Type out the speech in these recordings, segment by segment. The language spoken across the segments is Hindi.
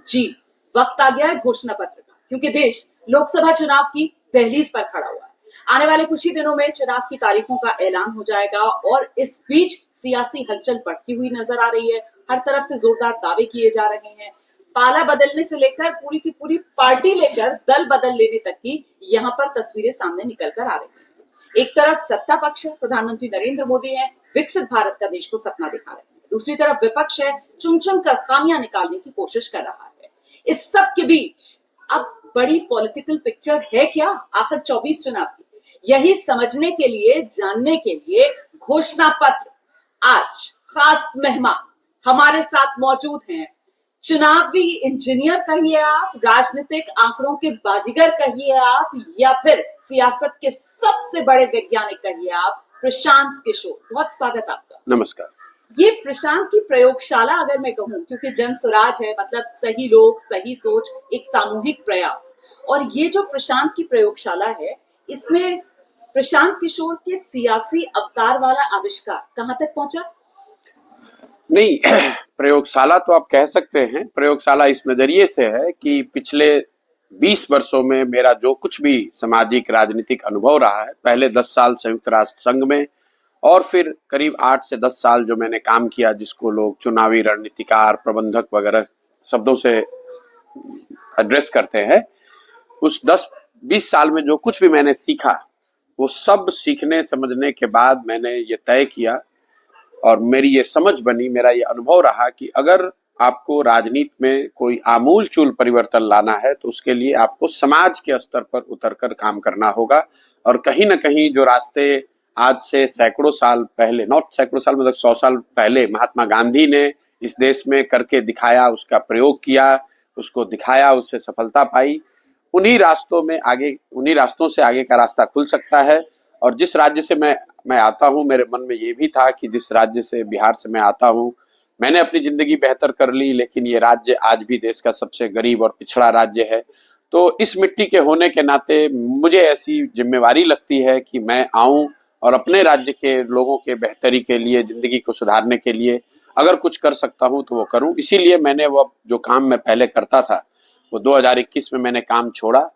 जी, वक्त आ गया है घोषणा पत्र का, क्योंकि देश लोकसभा चुनाव की दहलीज पर खड़ा हुआ है। आने वाले कुछ ही दिनों में चुनाव की तारीखों का ऐलान हो जाएगा और इस बीच सियासी हलचल बढ़ती हुई नजर आ रही है। हर तरफ से जोरदार दावे किए जा रहे हैं। पाला बदलने से लेकर पूरी की पूरी पार्टी लेकर दल बदल लेने तक की यहाँ पर तस्वीरें सामने निकल कर आ रही हैं। एक तरफ सत्ता पक्ष है, प्रधानमंत्री नरेंद्र मोदी है, विकसित भारत का देश को सपना दिखा रहे हैं। दूसरी तरफ विपक्ष है, चुन चुन कर खामियां निकालने की कोशिश कर रहा है। इस सब के बीच अब बड़ी पॉलिटिकल पिक्चर है क्या आखिर 24 चुनाव की, यही समझने के लिए, जानने के लिए घोषणा पत्र आज खास मेहमान हमारे साथ मौजूद हैं। चुनावी इंजीनियर कहिए आप, राजनीतिक आंकड़ों के बाजीगर कहिए आप, या फिर सियासत के सबसे बड़े वैज्ञानिक कहिए आप, प्रशांत किशोर। बहुत स्वागत आपका। नमस्कार। ये प्रशांत की प्रयोगशाला अगर मैं कहूं, क्योंकि जन स्वराज है मतलब सही लोग सही सोच, एक सामूहिक प्रयास, और ये जो प्रशांत की प्रयोगशाला है इसमें प्रशांत किशोर के सियासी अवतार वाला आविष्कार कहां तक पहुंचा? नहीं, प्रयोगशाला तो आप कह सकते हैं। प्रयोगशाला इस नजरिए से है कि पिछले 20 वर्षों में मेरा जो कुछ भी सामाजिक राजनीतिक अनुभव रहा है, पहले 10 साल संयुक्त राष्ट्र संघ में और फिर करीब 8 से 10 साल जो मैंने काम किया, जिसको लोग चुनावी रणनीतिकार, प्रबंधक वगैरह शब्दों से एड्रेस करते हैं, उस 10-20 साल में जो कुछ भी मैंने सीखा, वो सब सीखने समझने के बाद मैंने ये तय किया और मेरी ये समझ बनी, मेरा ये अनुभव रहा कि अगर आपको राजनीति में कोई आमूलचूल परिवर्तन लाना है तो उसके लिए आपको समाज के स्तर पर उतरकर काम करना होगा। और कहीं ना कहीं जो रास्ते आज से सैकड़ों साल पहले, नॉट सैकड़ों साल मतलब 100 साल पहले महात्मा गांधी ने इस देश में करके दिखाया, उसका प्रयोग किया, उसको दिखाया, उससे सफलता पाई, उन्हीं रास्तों से आगे का रास्ता खुल सकता है। और जिस राज्य से मैं आता हूँ, मेरे मन में ये भी था कि जिस राज्य से, बिहार से मैं आता हूँ, मैंने अपनी जिंदगी बेहतर कर ली, लेकिन ये राज्य आज भी देश का सबसे गरीब और पिछड़ा राज्य है। तो इस मिट्टी के होने के नाते मुझे ऐसी जिम्मेवारी लगती है कि मैं आऊं और अपने राज्य के लोगों के बेहतरी के लिए, जिंदगी को सुधारने के लिए अगर कुछ कर सकता हूं तो वो करूं। इसीलिए मैंने वो जो काम मैं पहले करता था वो 2021 में मैंने काम छोड़ा।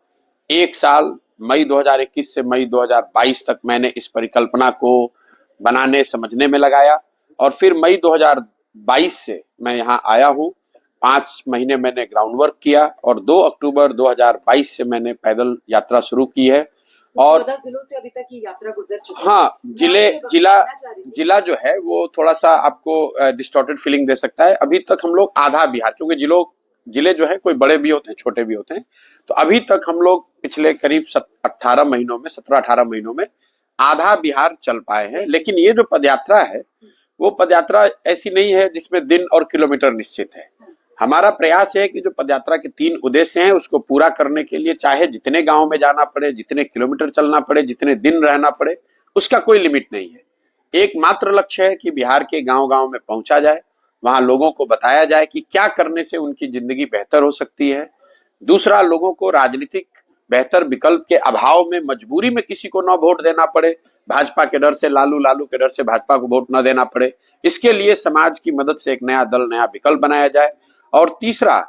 एक साल मई 2021 से मई 2022 तक मैंने इस परिकल्पना को बनाने समझने में लगाया और फिर मई 2022 से मैं यहाँ आया हूँ। 5 महीने मैंने ग्राउंड वर्क किया और 2 अक्टूबर 2022 से मैंने पैदल यात्रा शुरू की है। और 14 जिलों से अभी तक की यात्रा गुजर चुकी है। हाँ, जिला जो है वो थोड़ा सा आपको डिस्टॉर्टेड फीलिंग दे सकता है। अभी तक हम लोग आधा बिहार, क्योंकि जिले जो है कोई बड़े भी होते हैं, छोटे भी होते हैं, तो अभी तक हम लोग पिछले करीब 17-18 महीनों में आधा बिहार चल पाए हैं। लेकिन ये जो पदयात्रा है वो पदयात्रा ऐसी नहीं है जिसमें दिन और किलोमीटर निश्चित है। हमारा प्रयास है कि जो पदयात्रा के 3 उद्देश्य हैं उसको पूरा करने के लिए चाहे जितने गांव में जाना पड़े, जितने किलोमीटर चलना पड़े, जितने दिन रहना पड़े, उसका कोई लिमिट नहीं है। एकमात्र लक्ष्य है कि बिहार के गांव-गांव में पहुंचा जाए, वहां लोगों को बताया जाए कि क्या करने से उनकी जिंदगी बेहतर हो सकती है। दूसरा, लोगों को राजनीतिक बेहतर विकल्प के अभाव में मजबूरी में किसी को न वोट देना पड़े, भाजपा के डर से लालू के डर से भाजपा को वोट न देना पड़े। इसके लिए समाज की मदद से एक नया दल, नया विकल्प बनाया जाए। और तीसरा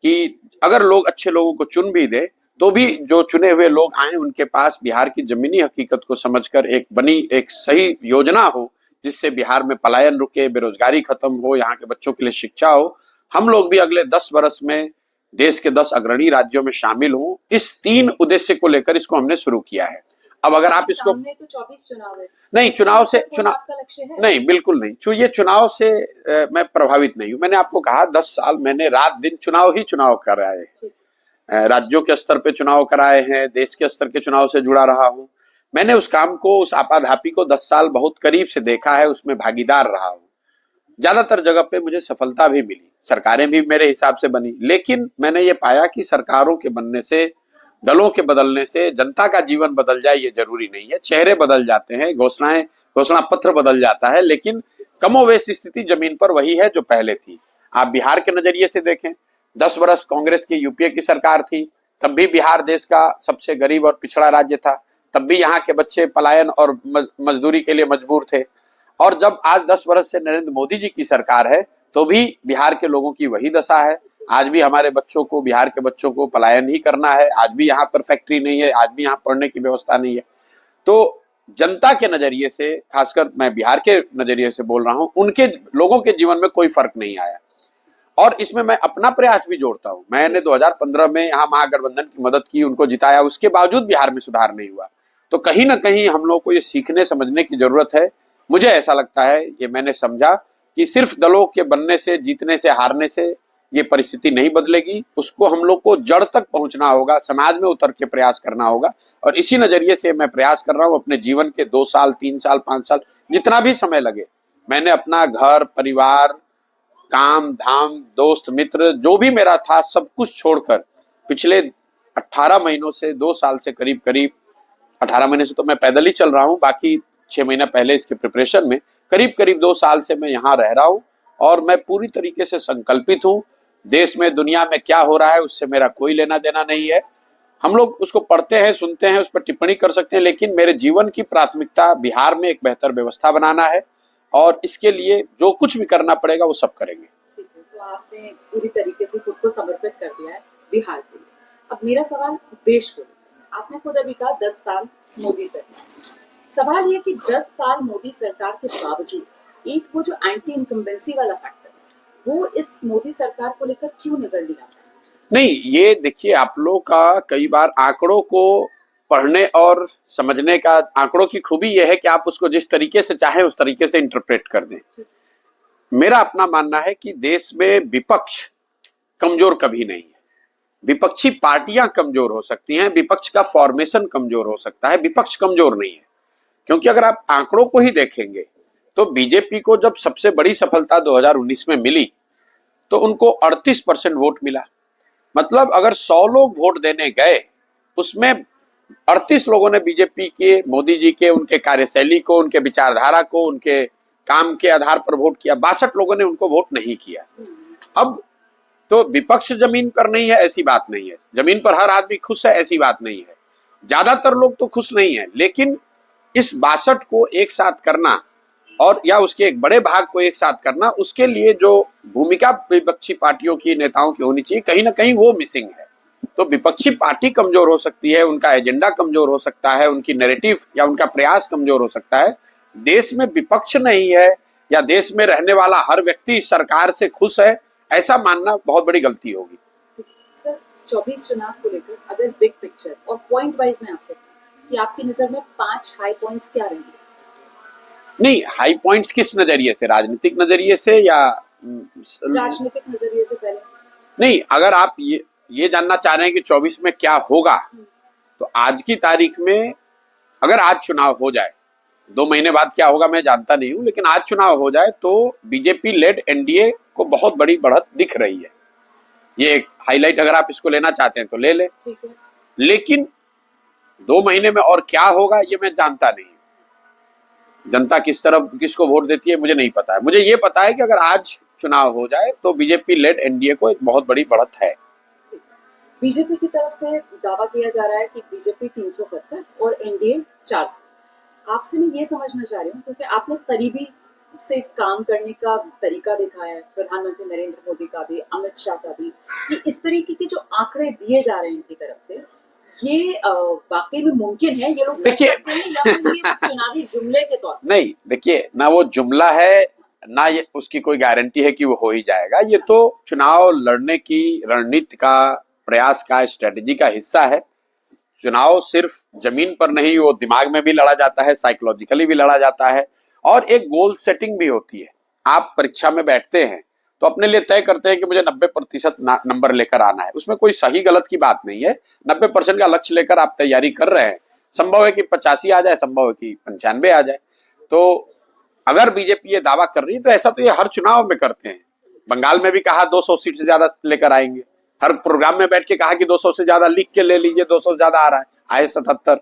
कि अगर लोग अच्छे लोगों को चुन भी दे तो भी जो चुने हुए लोग आए उनके पास बिहार की जमीनी हकीकत को समझकर एक सही योजना हो जिससे बिहार में पलायन रुके, बेरोजगारी खत्म हो, यहाँ के बच्चों के लिए शिक्षा हो। हम लोग भी अगले 10 वर्ष में देश के 10 अग्रणी राज्यों में शामिल हों। इस 3 उद्देश्य को लेकर इसको हमने शुरू किया है। अब अगर आप इसको तो 24 चुनाव है। नहीं, चुनाव नहीं, बिल्कुल नहीं। ये चुनाव से मैं प्रभावित नहीं हूँ। मैंने आपको कहा 10 साल मैंने रात दिन चुनाव कराए हैं, राज्यों के स्तर पे चुनाव कराए हैं, देश के स्तर के चुनाव से जुड़ा रहा हूँ। मैंने उस काम को, उस आपाधापी को 10 साल बहुत करीब से देखा है, उसमें भागीदार रहा हूँ। ज्यादातर जगह पे मुझे सफलता भी मिली, सरकारें भी मेरे हिसाब से बनी, लेकिन मैंने ये पाया कि सरकारों के बनने से, दलों के बदलने से जनता का जीवन बदल जाए ये जरूरी नहीं है। चेहरे बदल जाते हैं, घोषणा पत्र बदल जाता है, लेकिन कमोवेश स्थिति जमीन पर वही है जो पहले थी। आप बिहार के नजरिए से देखें, 10 वर्ष कांग्रेस की, यूपीए की सरकार थी, तब भी बिहार देश का सबसे गरीब और पिछड़ा राज्य था, तब भी यहाँ के बच्चे पलायन और मजदूरी के लिए मजबूर थे। और जब आज 10 वर्ष से नरेंद्र मोदी जी की सरकार है तो भी बिहार के लोगों की वही दशा है। आज भी हमारे बच्चों को, बिहार के बच्चों को पलायन ही करना है। आज भी यहाँ पर फैक्ट्री नहीं है, आज भी यहाँ पढ़ने की व्यवस्था नहीं है। तो जनता के नजरिए से, खासकर मैं बिहार के नजरिए से बोल रहा हूँ, उनके लोगों के जीवन में कोई फर्क नहीं आया। और इसमें मैं अपना प्रयास भी जोड़ता हूँ। मैंने 2015 में यहाँ महागठबंधन की मदद की, उनको जिताया, उसके बावजूद बिहार में सुधार नहीं हुआ। तो कहीं ना कहीं हम लोग को ये सीखने समझने की जरूरत है। मुझे ऐसा लगता है, ये मैंने समझा कि सिर्फ दलों के बनने से, जीतने से, हारने से ये परिस्थिति नहीं बदलेगी। उसको हम लोग को जड़ तक पहुंचना होगा, समाज में उतर के प्रयास करना होगा। और इसी नजरिए से मैं प्रयास कर रहा हूँ। अपने जीवन के 2 साल, 3 साल, 5 साल, जितना भी समय लगे, मैंने अपना घर, परिवार, काम धाम, दोस्त मित्र, जो भी मेरा था, सब कुछ छोड़कर पिछले 18 महीनों से, 2 साल से करीब करीब, 18 महीने से तो मैं पैदल ही चल रहा हूँ, बाकी 6 महीना पहले इसके प्रिपरेशन में, करीब करीब 2 साल से मैं यहाँ रह रहा हूँ। और मैं पूरी तरीके से संकल्पित हूँ। देश में, दुनिया में क्या हो रहा है उससे मेरा कोई लेना देना नहीं है। हम लोग उसको पढ़ते हैं, सुनते हैं, उस पर टिप्पणी कर सकते हैं, लेकिन मेरे जीवन की प्राथमिकता बिहार में एक बेहतर व्यवस्था बनाना है। और इसके लिए जो कुछ भी करना पड़ेगा वो सब करेंगे। ठीक है, तो आपने पूरी तरीके से खुद को समर्पित कर दिया है बिहार के लिए। अब मेरा सवाल देश को लेकर है। आपने खुद अभी कहा 10 साल मोदी सरकार। सवाल ये कि 10 साल मोदी सरकार के बावजूद एक वो जो एंटी इनकम्बेंसी वाला फैक्टर है, वो इस मोदी सरकार को लेकर क्यों नजर नहीं आता? नहीं, ये देखिए, आप लोग का कई बार आंकड़ों को पढ़ने और समझने का, आंकड़ों की खूबी यह है कि आप उसको जिस तरीके से चाहे उस तरीके से इंटरप्रेट कर दें। मेरा अपना मानना है कि देश में विपक्ष कमजोर कभी नहीं है। विपक्षी पार्टियां कमजोर हो सकती हैं, विपक्ष का फॉर्मेशन कमजोर हो सकता है, विपक्ष कमजोर नहीं है। क्योंकि अगर आप आंकड़ों को ही देखेंगे तो बीजेपी को जब सबसे बड़ी सफलता 2019 में मिली तो उनको 38% वोट मिला। मतलब अगर 100 लोग वोट देने गए, उसमें 38 लोगों ने बीजेपी के, मोदी जी के, उनके कार्यशैली को, उनके विचारधारा को, उनके काम के आधार पर वोट किया। 62 लोगों ने उनको वोट नहीं किया। अब तो विपक्ष जमीन पर नहीं है ऐसी बात नहीं है, जमीन पर हर आदमी खुश है ऐसी बात नहीं है, ज्यादातर लोग तो खुश नहीं है। लेकिन इस 62 को एक साथ करना, और या उसके एक बड़े भाग को एक साथ करना, उसके लिए जो भूमिका विपक्षी पार्टियों की, नेताओं की होनी चाहिए, कहीं ना कहीं वो मिसिंग है। तो विपक्षी पार्टी कमजोर हो सकती है, उनका एजेंडा कमजोर हो सकता है, उनकी नैरेटिव या उनका प्रयास कमजोर हो सकता है। देश में विपक्ष नहीं है या देश में रहने वाला हर व्यक्ति इस सरकार से खुश है, ऐसा मानना बहुत बड़ी गलती होगी। सर, 24 चुनाव को लेकर अगर बिग पिक्चर और पॉइंट वाइज में आपसे कि आपकी नजर में 5 हाई पॉइंट्स क्या रहेंगे? नहीं, हाई पॉइंट्स किस नजरिए से, राजनीतिक नजरिए से या राजनीतिक नजरिए से पहले? नहीं, अगर आप ये जानना चाह रहे हैं कि 24 में क्या होगा, तो आज की तारीख में अगर आज चुनाव हो जाए, 2 महीने बाद क्या होगा मैं जानता नहीं हूं, लेकिन आज चुनाव हो जाए तो बीजेपी लेड एनडीए को बहुत बड़ी बढ़त दिख रही है। ये एक हाईलाइट अगर आप इसको लेना चाहते हैं तो ले ले। ठीक है। लेकिन 2 महीने में और क्या होगा ये मैं जानता नहीं। जनता किस तरफ किसको वोट देती है मुझे नहीं पता है। मुझे ये पता है कि अगर आज चुनाव हो जाए तो बीजेपी लेड एनडीए को एक बहुत बड़ी बढ़त है। बीजेपी की तरफ से दावा किया जा रहा है कि बीजेपी 370 और एनडीए 400। आपसे मैं ये समझना चाह रही हूँ, क्योंकि आपने करीबी से काम करने का तरीका देखा है, प्रधानमंत्री नरेंद्र मोदी का भी, अमित शाह का भी, कि इस तरीके के जो आंकड़े दिए जा रहे हैं इनकी तरफ से, ये वाकई में मुमकिन है? ये लोग देखिए चुनावी जुमले के तौर? नहीं, देखिए, ना वो जुमला है ना ये उसकी कोई गारंटी है कि वो हो ही जाएगा। ये तो चुनाव लड़ने की रणनीति का, प्रयास का, स्ट्रेटेजी का हिस्सा है। चुनाव सिर्फ जमीन पर नहीं, वो दिमाग में भी लड़ा जाता है, साइकोलॉजिकली भी लड़ा जाता है, और एक गोल सेटिंग भी होती है। आप परीक्षा में बैठते हैं तो अपने लिए तय करते हैं कि मुझे 90% नंबर लेकर आना है। उसमें कोई सही गलत की बात नहीं है। 90% का लक्ष्य लेकर आप तैयारी कर रहे हैं। संभव है कि 85 आ जाए, संभव है कि 95 आ जाए। तो अगर बीजेपी ये दावा कर रही है तो ऐसा तो ये हर चुनाव में करते हैं। बंगाल में भी कहा 200 सीट से ज्यादा लेकर आएंगे, हर प्रोग्राम में बैठ के कहा कि 200 से ज्यादा लिख के ले लीजिए, 200 से ज्यादा आ रहा है, आए 77।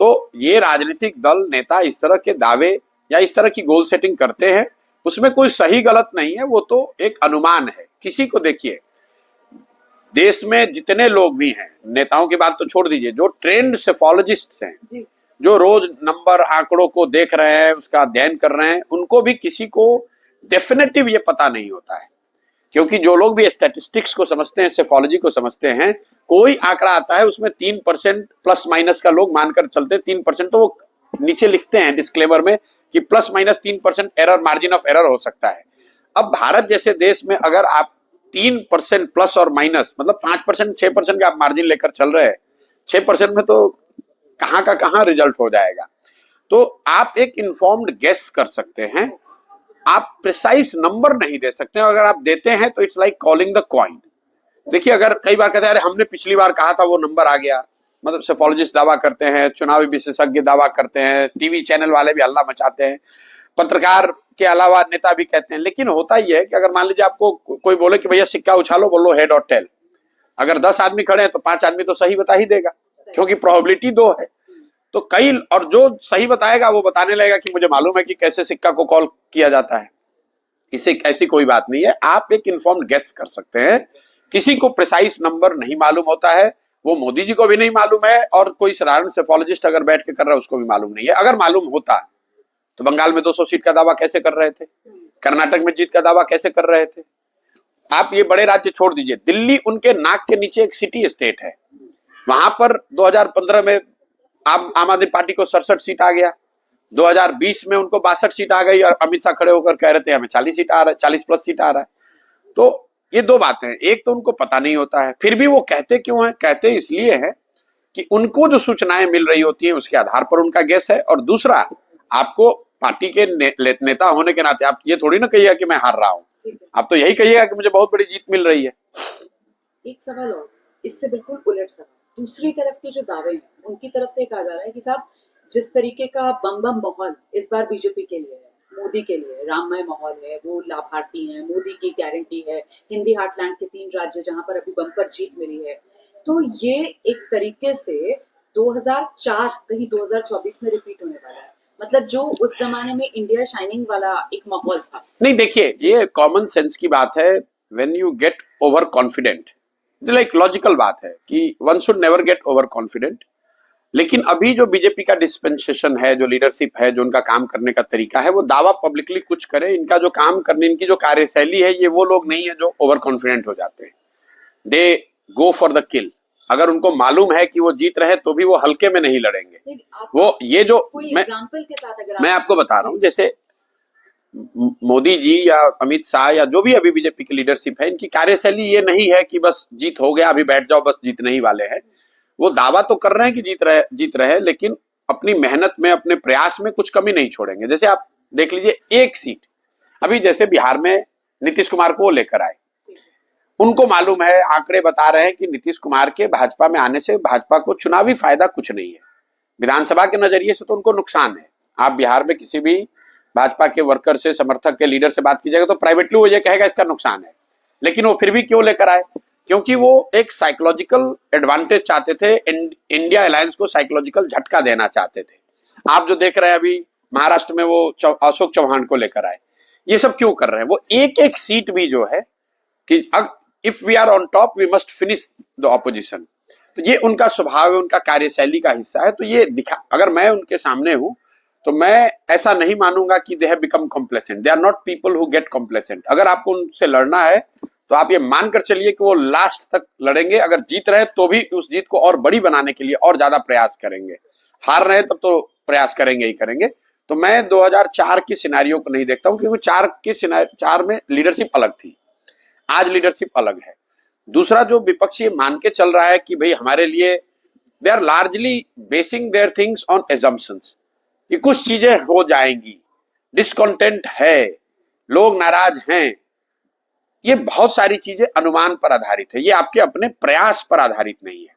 तो ये राजनीतिक दल, नेता इस तरह के दावे या इस तरह की गोल सेटिंग करते हैं, उसमें कोई सही गलत नहीं है, वो तो एक अनुमान है किसी को। देखिए, देश में जितने लोग भी हैं, नेताओं की बात तो छोड़ दीजिए, जो ट्रेंड सेफोलॉजिस्ट्स हैं, जो रोज नंबर आंकड़ों को देख रहे हैं, उसका अध्ययन कर रहे हैं, उनको भी किसी को डेफिनेटिव ये पता नहीं होता है। क्योंकि जो लोग भी स्टैटिस्टिक्स को समझते हैं, सेफोलॉजी को समझते हैं, कोई आंकड़ा आता है उसमें 3% प्लस माइनस का लोग मानकर चलते हैं। 3% तो वो नीचे लिखते हैं डिस्क्लेमर में कि plus minus 3% error, margin of error हो सकता है। अब भारत जैसे देश में अगर आप 3% प्लस और माइनस मतलब 5%, 6% का आप मार्जिन लेकर चल रहे हैं, 6% में तो कहां का कहां रिजल्ट हो जाएगा। तो आप एक इन्फॉर्म्ड गेस कर सकते हैं, आप प्रिसाइज नंबर नहीं दे सकते हैं। अगर आप देते हैं तो it's like calling the coin. देखिए, अगर कई बार कहते हैं अरे हमने पिछली बार कहा था वो नंबर आ गया, मतलब सेफोलॉजिस्ट दावा करते हैं, चुनावी विशेषज्ञ दावा करते हैं, टीवी चैनल वाले भी हल्ला मचाते हैं, पत्रकार के अलावा नेता भी कहते हैं। लेकिन होता ही है कि अगर मान लीजिए आपको कोई बोले कि भैया सिक्का उछालो, बोलो हेड और टेल, अगर 10 आदमी खड़े हैं तो 5 आदमी तो सही बता ही देगा, क्योंकि प्रोबेबिलिटी 2 है। तो कई, और जो सही बताएगा वो बताने लगेगा कि मुझे मालूम है कि कैसे सिक्का को कॉल किया जाता है। इसे ऐसी कोई बात नहीं है, आप एक इन्फॉर्म्ड गेस कर सकते हैं। किसी को प्रिसाइज नंबर नहीं मालूम होता है, वो मोदी जी को भी नहीं मालूम है, और कोई साधारण सेफोलॉजिस्ट अगर बैठ के कर रहा है उसको भी मालूम नहीं है। अगर मालूम होता तो बंगाल में 200 सीट का दावा कैसे कर रहे थे, कर्नाटक में जीत का दावा कैसे कर रहे थे। आप ये बड़े राज्य छोड़ दीजिए, दिल्ली उनके नाक के नीचे एक सिटी स्टेट है, वहां पर 2015 में आम आदमी पार्टी को 67 सीट आ गया, 2020 में उनको 62 सीट आ गई, और अमित शाह खड़े होकर कह रहे थे हमें 40 सीट आ रहा है, 40 प्लस सीट आ रहा है। तो ये 2 बातें हैं, एक तो उनको पता नहीं होता है, फिर भी वो कहते क्यों है? कहते इसलिए है कि उनको जो सूचनाएं मिल रही होती है उसके आधार पर उनका गेस है। और दूसरा, आपको पार्टी के नेता होने के नाते आप ये थोड़ी ना कहिएगा कि मैं हार रहा हूं, आप तो यही कहिएगा कि मुझे बहुत बड़ी जीत मिल रही है। एक सवाल और, इससे बिल्कुल उलट सवाल, दूसरी तरफ के जो दावे हैं उनकी तरफ से कहा जा रहा है कि साहब जिस तरीके का बम बम माहौल इस बार बीजेपी के लिए है, मोदी के लिए राममय माहौल है, वो लाभार्थी हैं, मोदी की गारंटी है, हिंदी हार्टलैंड के 3 राज्य जहां पर अभी बम्पर जीत मिली है, तो ये एक तरीके से 2004 कहीं 2024 में रिपीट होने वाला है। मतलब जो उस जमाने में इंडिया शाइनिंग वाला एक माहौल था। नहीं, देखिए, ये कॉमन सेंस की बात है। When you get over confident, like logical बात है कि one should never get over confident. लेकिन अभी जो बीजेपी का डिस्पेंसेशन है, जो लीडरशिप है, जो उनका काम करने का तरीका है, वो दावा पब्लिकली कुछ करे, इनका जो काम करने, इनकी जो कार्यशैली है, ये वो लोग नहीं है जो ओवर कॉन्फिडेंट हो जाते हैं। दे गो फॉर द किल। अगर उनको मालूम है कि वो जीत रहे तो भी वो हल्के में नहीं लड़ेंगे। वो ये जो मैं आपको बता रहा हूं, जैसे मोदी जी या अमित शाह या जो भी अभी बीजेपी की लीडरशिप है, इनकी कार्यशैली ये नहीं है कि बस जीत हो गया अभी बैठ जाओ, बस जीतने ही वाले हैं। वो दावा तो कर रहे हैं कि जीत रहे, लेकिन अपनी मेहनत में, अपने प्रयास में कुछ कमी नहीं छोड़ेंगे। जैसे आप देख लीजिए, एक सीट अभी जैसे बिहार में नीतीश कुमार को लेकर आए, उनको मालूम है, आंकड़े बता रहे हैं कि नीतीश कुमार के भाजपा में आने से भाजपा को चुनावी फायदा कुछ नहीं है, विधानसभा के नजरिए से तो उनको नुकसान है। आप बिहार में किसी भी भाजपा के वर्कर से, समर्थक के, लीडर से बात कीजिएगा तो प्राइवेटली वो ये कहेगा इसका नुकसान है। लेकिन वो फिर भी क्यों लेकर आए? क्योंकि वो एक साइकोलॉजिकल एडवांटेज चाहते थे, इंडिया अलायंस को साइकोलॉजिकल झटका देना चाहते थे। आप जो देख रहे हैं अभी महाराष्ट्र में, वो अशोक चौहान को लेकर आए, ये सब क्यों कर रहे हैं? वो एक एक सीट भी जो है कि if we are on top we must finish the opposition, तो ये उनका स्वभाव है, उनका कार्यशैली का हिस्सा है। तो ये दिखा, अगर मैं उनके सामने हूं तो मैं ऐसा नहीं मानूंगा कि they have become complacent. They are not people who get complacent. अगर आपको उनसे लड़ना है तो आप ये मानकर चलिए कि वो लास्ट तक लड़ेंगे। अगर जीत रहे तो भी उस जीत को और बड़ी बनाने के लिए और ज्यादा प्रयास करेंगे, हार रहे तब तो प्रयास करेंगे ही करेंगे। तो मैं 2004 की सिनेरियो को नहीं देखता हूं, क्योंकि 4 में लीडरशिप अलग थी, आज लीडरशिप अलग है। दूसरा, जो विपक्ष ये मान के चल रहा है कि भाई हमारे लिए, they are largely basing their things on assumptions कि कुछ चीजें हो जाएंगी, डिसकंटेंट है, लोग नाराज हैं, ये बहुत सारी चीजें अनुमान पर आधारित है, ये आपके अपने प्रयास पर आधारित नहीं है।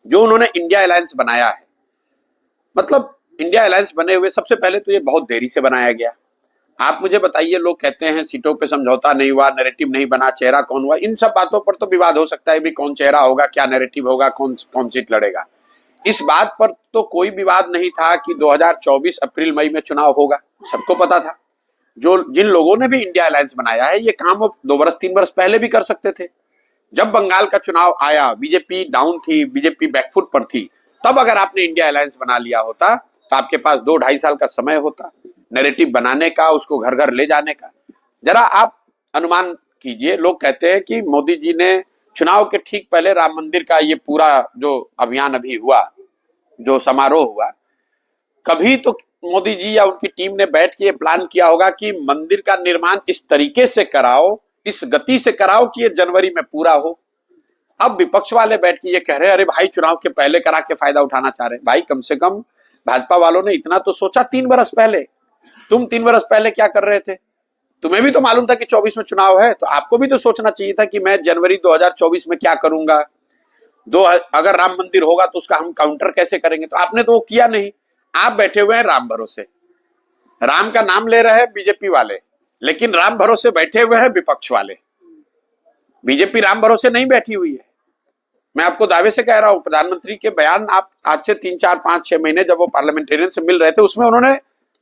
जो उन्होंने इंडिया अलायंस बनाया है, मतलब इंडिया अलायंस बने हुए सबसे पहले तो ये बहुत देरी से बनाया गया। आप मुझे बताइए, लोग कहते हैं सीटों पे समझौता नहीं हुआ, नैरेटिव नहीं बना, चेहरा कौन हुआ, इन सब बातों पर तो विवाद हो सकता है भी, कौन चेहरा होगा, क्या नैरेटिव होगा, कौन सीट लड़ेगा। इस बात पर तो कोई विवाद नहीं था कि 2024 अप्रैल मई में चुनाव होगा, सबको पता था। जिन लोगों ने भी इंडिया अलायंस बनाया है, ये काम वो 2 वर्ष 3 वर्ष पहले भी कर सकते थे। जब बंगाल का चुनाव आया, बीजेपी डाउन थी, बीजेपी बैकफुट पर थी, तब अगर आपने इंडिया अलायंस बना लिया होता तो आपके पास 2-2.5 साल का समय होता नैरेटिव बनाने का, उसको घर घर ले जाने का। जरा आप अनुमान कीजिए। लोग कहते हैं कि मोदी जी ने चुनाव के ठीक पहले राम मंदिर का ये पूरा जो अभियान अभी हुआ, जो समारोह हुआ, कभी तो मोदी जी या उनकी टीम ने बैठ के ये प्लान किया होगा कि मंदिर का निर्माण इस तरीके से कराओ, इस गति से कराओ कि ये जनवरी में पूरा हो। अब विपक्ष वाले बैठ के ये कह रहे हैं अरे भाई चुनाव के पहले करा के फायदा उठाना चाह रहे हैं। भाई कम से कम भाजपा वालों ने इतना तो सोचा 3 बरस पहले। तुम 3 बरस पहले क्या कर रहे थे? तुम्हें भी तो मालूम था कि 24 में चुनाव है, तो आपको भी तो सोचना चाहिए था कि मैं जनवरी 2024 में क्या करूंगा, अगर राम मंदिर होगा तो उसका हम काउंटर कैसे करेंगे। तो आपने तो वो किया नहीं। आप बैठे हुए हैं राम भरोसे, राम का नाम ले रहे हैं बीजेपी वाले, लेकिन राम भरोसे बैठे हुए हैं विपक्ष वाले। बीजेपी राम भरोसे नहीं बैठी हुई है। मैं आपको दावे से कह रहा हूं, प्रधानमंत्री के बयान आप आज से 3, 4, 5, 6 महीने जब वो पार्लियामेंटेरियन से मिल रहे थे, उसमें उन्होंने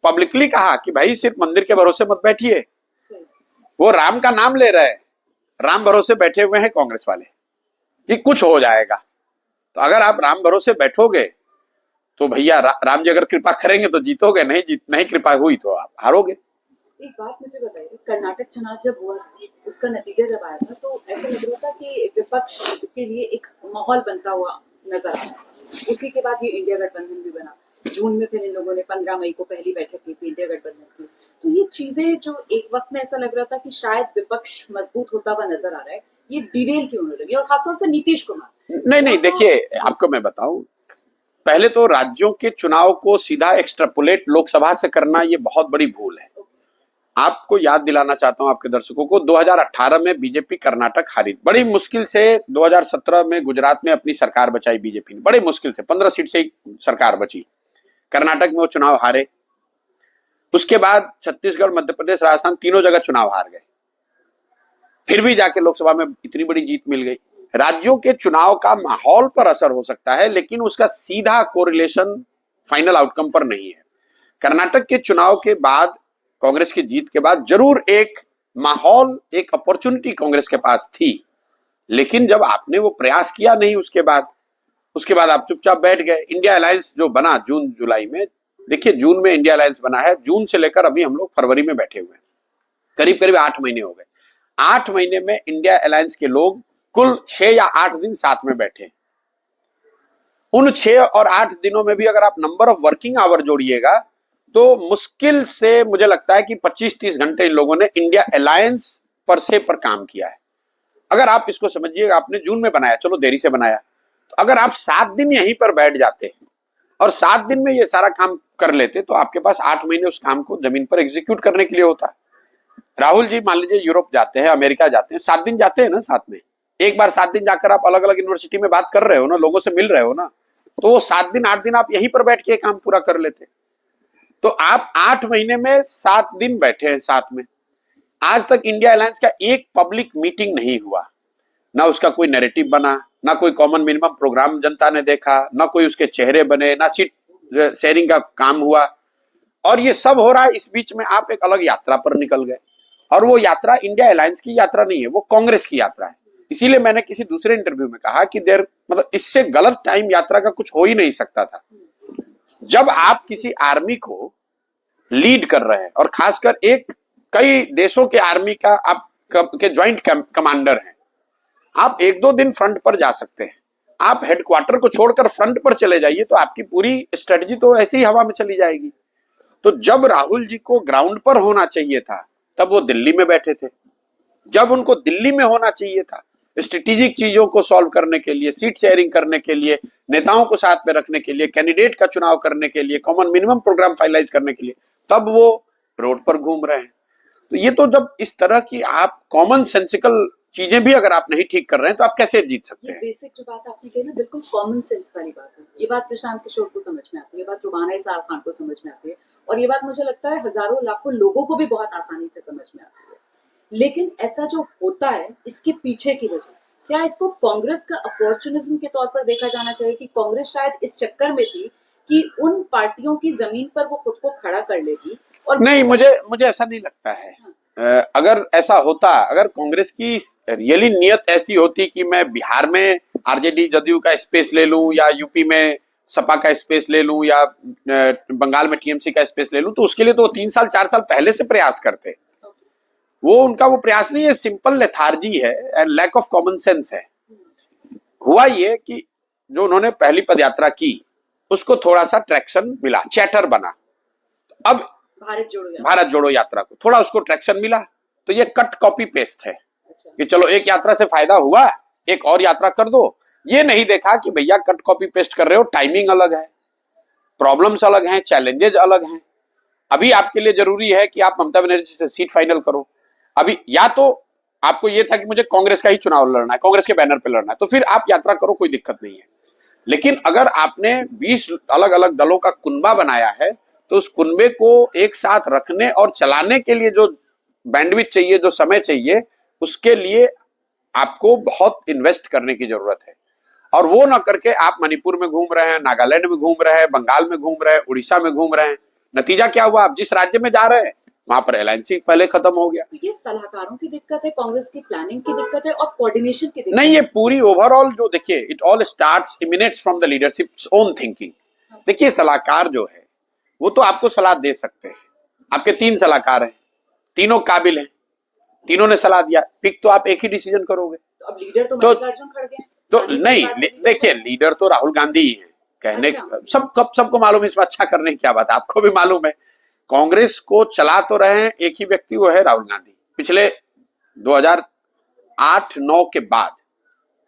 पब्लिकली कहा कि भाई सिर्फ मंदिर के भरोसे मत बैठिए। वो राम का नाम ले रहे हैं, राम भरोसे बैठे हुए हैं कांग्रेस वाले कि कुछ हो जाएगा। तो अगर आप राम भरोसे बैठोगे तो भैया राम जी अगर कृपा करेंगे तो जीतोगे, नहीं कृपा हुई तो आप हारोगे। एक बात मुझे बताइए, कर्नाटक चुनाव जब हुआ उसका नतीजा जब आया था तो ऐसा लग रहा था कि विपक्ष के लिए एक माहौल बनता हुआ नजर आया। उसी के बाद ये इंडिया गठबंधन भी बना। जून में फिर इन लोगों ने 15 मई को पहली बैठक की थी इंडिया गठबंधन की। तो ये चीजें जो एक वक्त में ऐसा लग रहा था कि शायद विपक्ष मजबूत होता हुआ नजर आ रहा है, ये डिरेल क्यों होने लगी? और खासतौर से नीतीश कुमार। नहीं देखिए, आपको मैं बताऊं, पहले तो राज्यों के चुनाव को सीधा एक्सट्रापोलेट लोकसभा से करना ये बहुत बड़ी भूल है। आपको याद दिलाना चाहता हूं आपके दर्शकों को, 2018 में बीजेपी कर्नाटक हारी, बड़ी मुश्किल से 2017 में गुजरात में अपनी सरकार बचाई बीजेपी ने, बड़ी मुश्किल से 15 सीट से सरकार बची। कर्नाटक में वो चुनाव हारे। उसके बाद छत्तीसगढ़, मध्य प्रदेश, राजस्थान तीनों जगह चुनाव हार गए। फिर भी जाके लोकसभा में इतनी बड़ी जीत मिल गई। राज्यों के चुनाव का माहौल पर असर हो सकता है, लेकिन उसका सीधा कोरिलेशन फाइनल आउटकम पर नहीं है। कर्नाटक के चुनाव के बाद, कांग्रेस की जीत के बाद जरूर एक माहौल, एक अपॉर्चुनिटी कांग्रेस के पास थी, लेकिन जब आपने वो प्रयास किया नहीं उसके बाद आप चुपचाप बैठ गए। इंडिया अलायंस जो बना जून जुलाई में, देखिए जून में इंडिया अलायंस बना है, जून से लेकर अभी हम लोग फरवरी में बैठे हुए हैं, करीब करीब 8 महीने हो गए। 8 महीने में इंडिया अलायंस के लोग कुल 6 या 8 दिन साथ में बैठे। उन 6 और 8 दिनों में भी अगर आप नंबर ऑफ वर्किंग आवर जोड़िएगा तो मुश्किल से मुझे लगता है कि 25-30 घंटे इन लोगों ने इंडिया अलायंस पर काम किया है। अगर आप इसको समझिएगा, आपने जून में बनाया, चलो देरी से बनाया, तो अगर आप 7 दिन यहीं पर बैठ जाते और 7 दिन में ये सारा काम कर लेते तो आपके पास 8 महीने उस काम को जमीन पर एग्जीक्यूट करने के लिए होता। राहुल जी मान लीजिए यूरोप जाते हैं, अमेरिका जाते हैं, 7 दिन जाते हैं ना साथ में। एक बार 7 दिन जाकर आप अलग अलग यूनिवर्सिटी में बात कर रहे हो ना, लोगों से मिल रहे हो ना, तो वो 7 दिन 8 दिन आप यहीं पर बैठ के काम पूरा कर लेते। तो आप 8 महीने में 7 दिन बैठे हैं साथ में। आज तक इंडिया अलायंस का एक पब्लिक मीटिंग नहीं हुआ, ना उसका कोई नैरेटिव बना, ना कोई कॉमन मिनिमम प्रोग्राम जनता ने देखा, ना कोई उसके चेहरे बने, ना सीट शेयरिंग का काम हुआ। और ये सब हो रहा है, इस बीच में आप एक अलग यात्रा पर निकल गए, और वो यात्रा इंडिया अलायंस की यात्रा नहीं है, वो कांग्रेस की यात्रा है। इसीलिए मैंने किसी दूसरे इंटरव्यू में कहा कि मतलब इससे गलत टाइम यात्रा का कुछ हो ही नहीं सकता था। जब आप किसी आर्मी को लीड कर रहे हैं, और खासकर कई देशों के आर्मी का आप के ज्वाइंट कमांडर हैं, आप 1-2 दिन फ्रंट पर जा सकते हैं। आप हेडक्वार्टर को छोड़कर फ्रंट पर चले जाइए तो आपकी पूरी स्ट्रेटजी तो ऐसे ही हवा में चली जाएगी। तो जब राहुल जी को ग्राउंड पर होना चाहिए था तब वो दिल्ली में बैठे थे। जब उनको दिल्ली में होना चाहिए था स्ट्रेटेजिक चीजों को सॉल्व करने के लिए, सीट शेयरिंग करने के लिए, नेताओं को साथ में रखने के लिए, कैंडिडेट का चुनाव करने के लिए, कॉमन मिनिमम प्रोग्राम फाइनलाइज करने के लिए, तब वो रोड पर घूम रहे हैं। तो ये तो जब इस तरह की आप कॉमन सेंसिकल चीजें भी अगर आप नहीं ठीक कर रहे हैं तो आप कैसे जीत सकते हैं? बेसिक जो बात आपने कही ना, बिल्कुल कॉमन सेंस वाली बात है। ये बात प्रशांत किशोर को समझ में आती है, ये बात रुबाना इसार खान को समझ में आती है, और ये बात मुझे लगता है हजारों लाखों लोगों को भी बहुत आसानी से समझ में आती है। लेकिन ऐसा जो होता है, इसके पीछे की वजह क्या, इसको कांग्रेस का अपॉर्चुनिज्म के तौर पर देखा जाना चाहिए कि कांग्रेस शायद इस चक्कर में थी कि उन पार्टियों की जमीन पर वो खुद को खड़ा कर लेती? और नहीं, मुझे ऐसा नहीं लगता है। अगर ऐसा होता, अगर कांग्रेस की रियली नियत ऐसी होती कि मैं बिहार में आरजेडी जदयू का स्पेस ले लूं, या यूपी में सपा का स्पेस ले लूं, या बंगाल में टीएमसी का स्पेस ले लूं, तो उसके लिए तो 3 साल 4 साल पहले से प्रयास करते। वो उनका वो प्रयास नहीं है, सिंपल लेथार्जी है and lack of common sense है। हुआ ये कि जो उन्होंने पहली पदयात्रा की उसको थोड़ा सा ट्रैक्शन मिला, चैटर बना। अब भारत जोड़ो यात्रा को थोड़ा उसको ट्रैक्शन मिला, तो ये कट कॉपी पेस्ट है कि चलो एक यात्रा से फायदा हुआ, एक और यात्रा कर दो। ये नहीं देखा कि भैया कट कॉपी पेस्ट कर रहे हो, टाइमिंग अलग है, प्रॉब्लम्स अलग हैं, चैलेंजेस अलग हैं। अभी आपके लिए जरूरी है कि आप ममता बनर्जी से सीट फाइनल करो। अभी या तो आपको ये था कि मुझे कांग्रेस का ही चुनाव लड़ना है, कांग्रेस के बैनर पे लड़ना है, तो फिर आप यात्रा करो, कोई दिक्कत नहीं है। लेकिन अगर आपने 20 अलग अलग दलों का कुनबा बनाया है, तो उस कुनबे को एक साथ रखने और चलाने के लिए जो बैंडविड्थ चाहिए, जो समय चाहिए, उसके लिए आपको बहुत इन्वेस्ट करने की जरूरत है। और वो ना करके आप मणिपुर में घूम रहे हैं, नागालैंड में घूम रहे हैं, बंगाल में घूम रहे हैं, उड़ीसा में घूम रहे हैं। नतीजा क्या हुआ? आप जिस राज्य में जा रहे हैं वहां पर एलायंस पहले खत्म हो गया। तो ये सलाहकारों की दिक्कत है, कांग्रेस की प्लानिंग की दिक्कत है और कोऑर्डिनेशन की दिक्कत नहीं, ये पूरी ओवरऑल जो देखिए, it all starts emanates from the leaderships own thinking. देखिए, सलाहकार जो है वो तो आपको सलाह दे सकते हैं। आपके 3 सलाहकार हैं, तीनों काबिल हैं, तीनों ने सलाह दिया, पिक तो आप एक ही डिसीजन करोगे। तो अब लीडर तो मल्लिकार्जुन खड़गे हैं, तो नहीं, देखिए, लीडर तो राहुल गांधी ही है कहने। सबको मालूम है, इसमें अच्छा करने की क्या बात है, आपको भी मालूम है। कांग्रेस को चला तो रहे हैं एक ही व्यक्ति, वो है राहुल गांधी। पिछले 2008-9 के बाद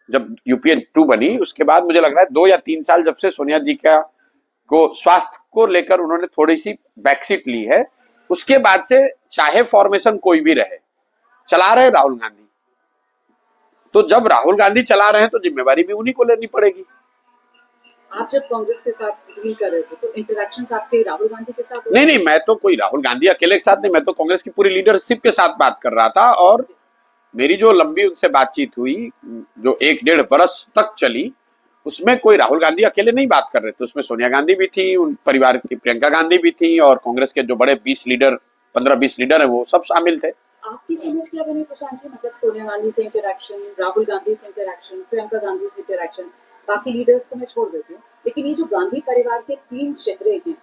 जब यूपीए 2 बनी, उसके बाद मुझे लग रहा है 2 या 3 साल जब से सोनिया जी का को स्वास्थ्य को लेकर उन्होंने थोड़ी सी बैकसीट ली है, उसके बाद से चाहे फॉर्मेशन कोई भी रहे, चला रहे राहुल गांधी। तो जब राहुल गांधी चला रहे हैं तो जिम्मेवारी भी उन्हीं को लेनी पड़ेगी। आप जब कांग्रेस के साथ डील कर रहे थे तो इंटरेक्शंस आपके राहुल गांधी के साथ? नहीं, मैं तो कोई राहुल गांधी अकेले के साथ नहीं, मैं तो कांग्रेस की पूरी लीडरशिप के साथ बात कर रहा था। और मेरी जो लंबी उनसे बातचीत हुई, जो 1-1.5 बरस तक चली, उसमें कोई राहुल गांधी अकेले नहीं बात कर रहे थे। उसमें सोनिया गांधी भी थी, उन परिवार की प्रियंका गांधी भी थी, और कांग्रेस के जो बड़े 15-20 लीडर है वो सब शामिल थे। आपकी समझ क्या बनी प्रशांत जी? मतलब सोनिया गांधी से इंटरेक्शन, राहुल गांधी से इंटरेक्शन, प्रियंका गांधी से इंटरेक्शन, बाकी लीडर्स को मैं छोड़ देती हूँ, लेकिन ये जो गांधी परिवार के 3 चेहरे हैं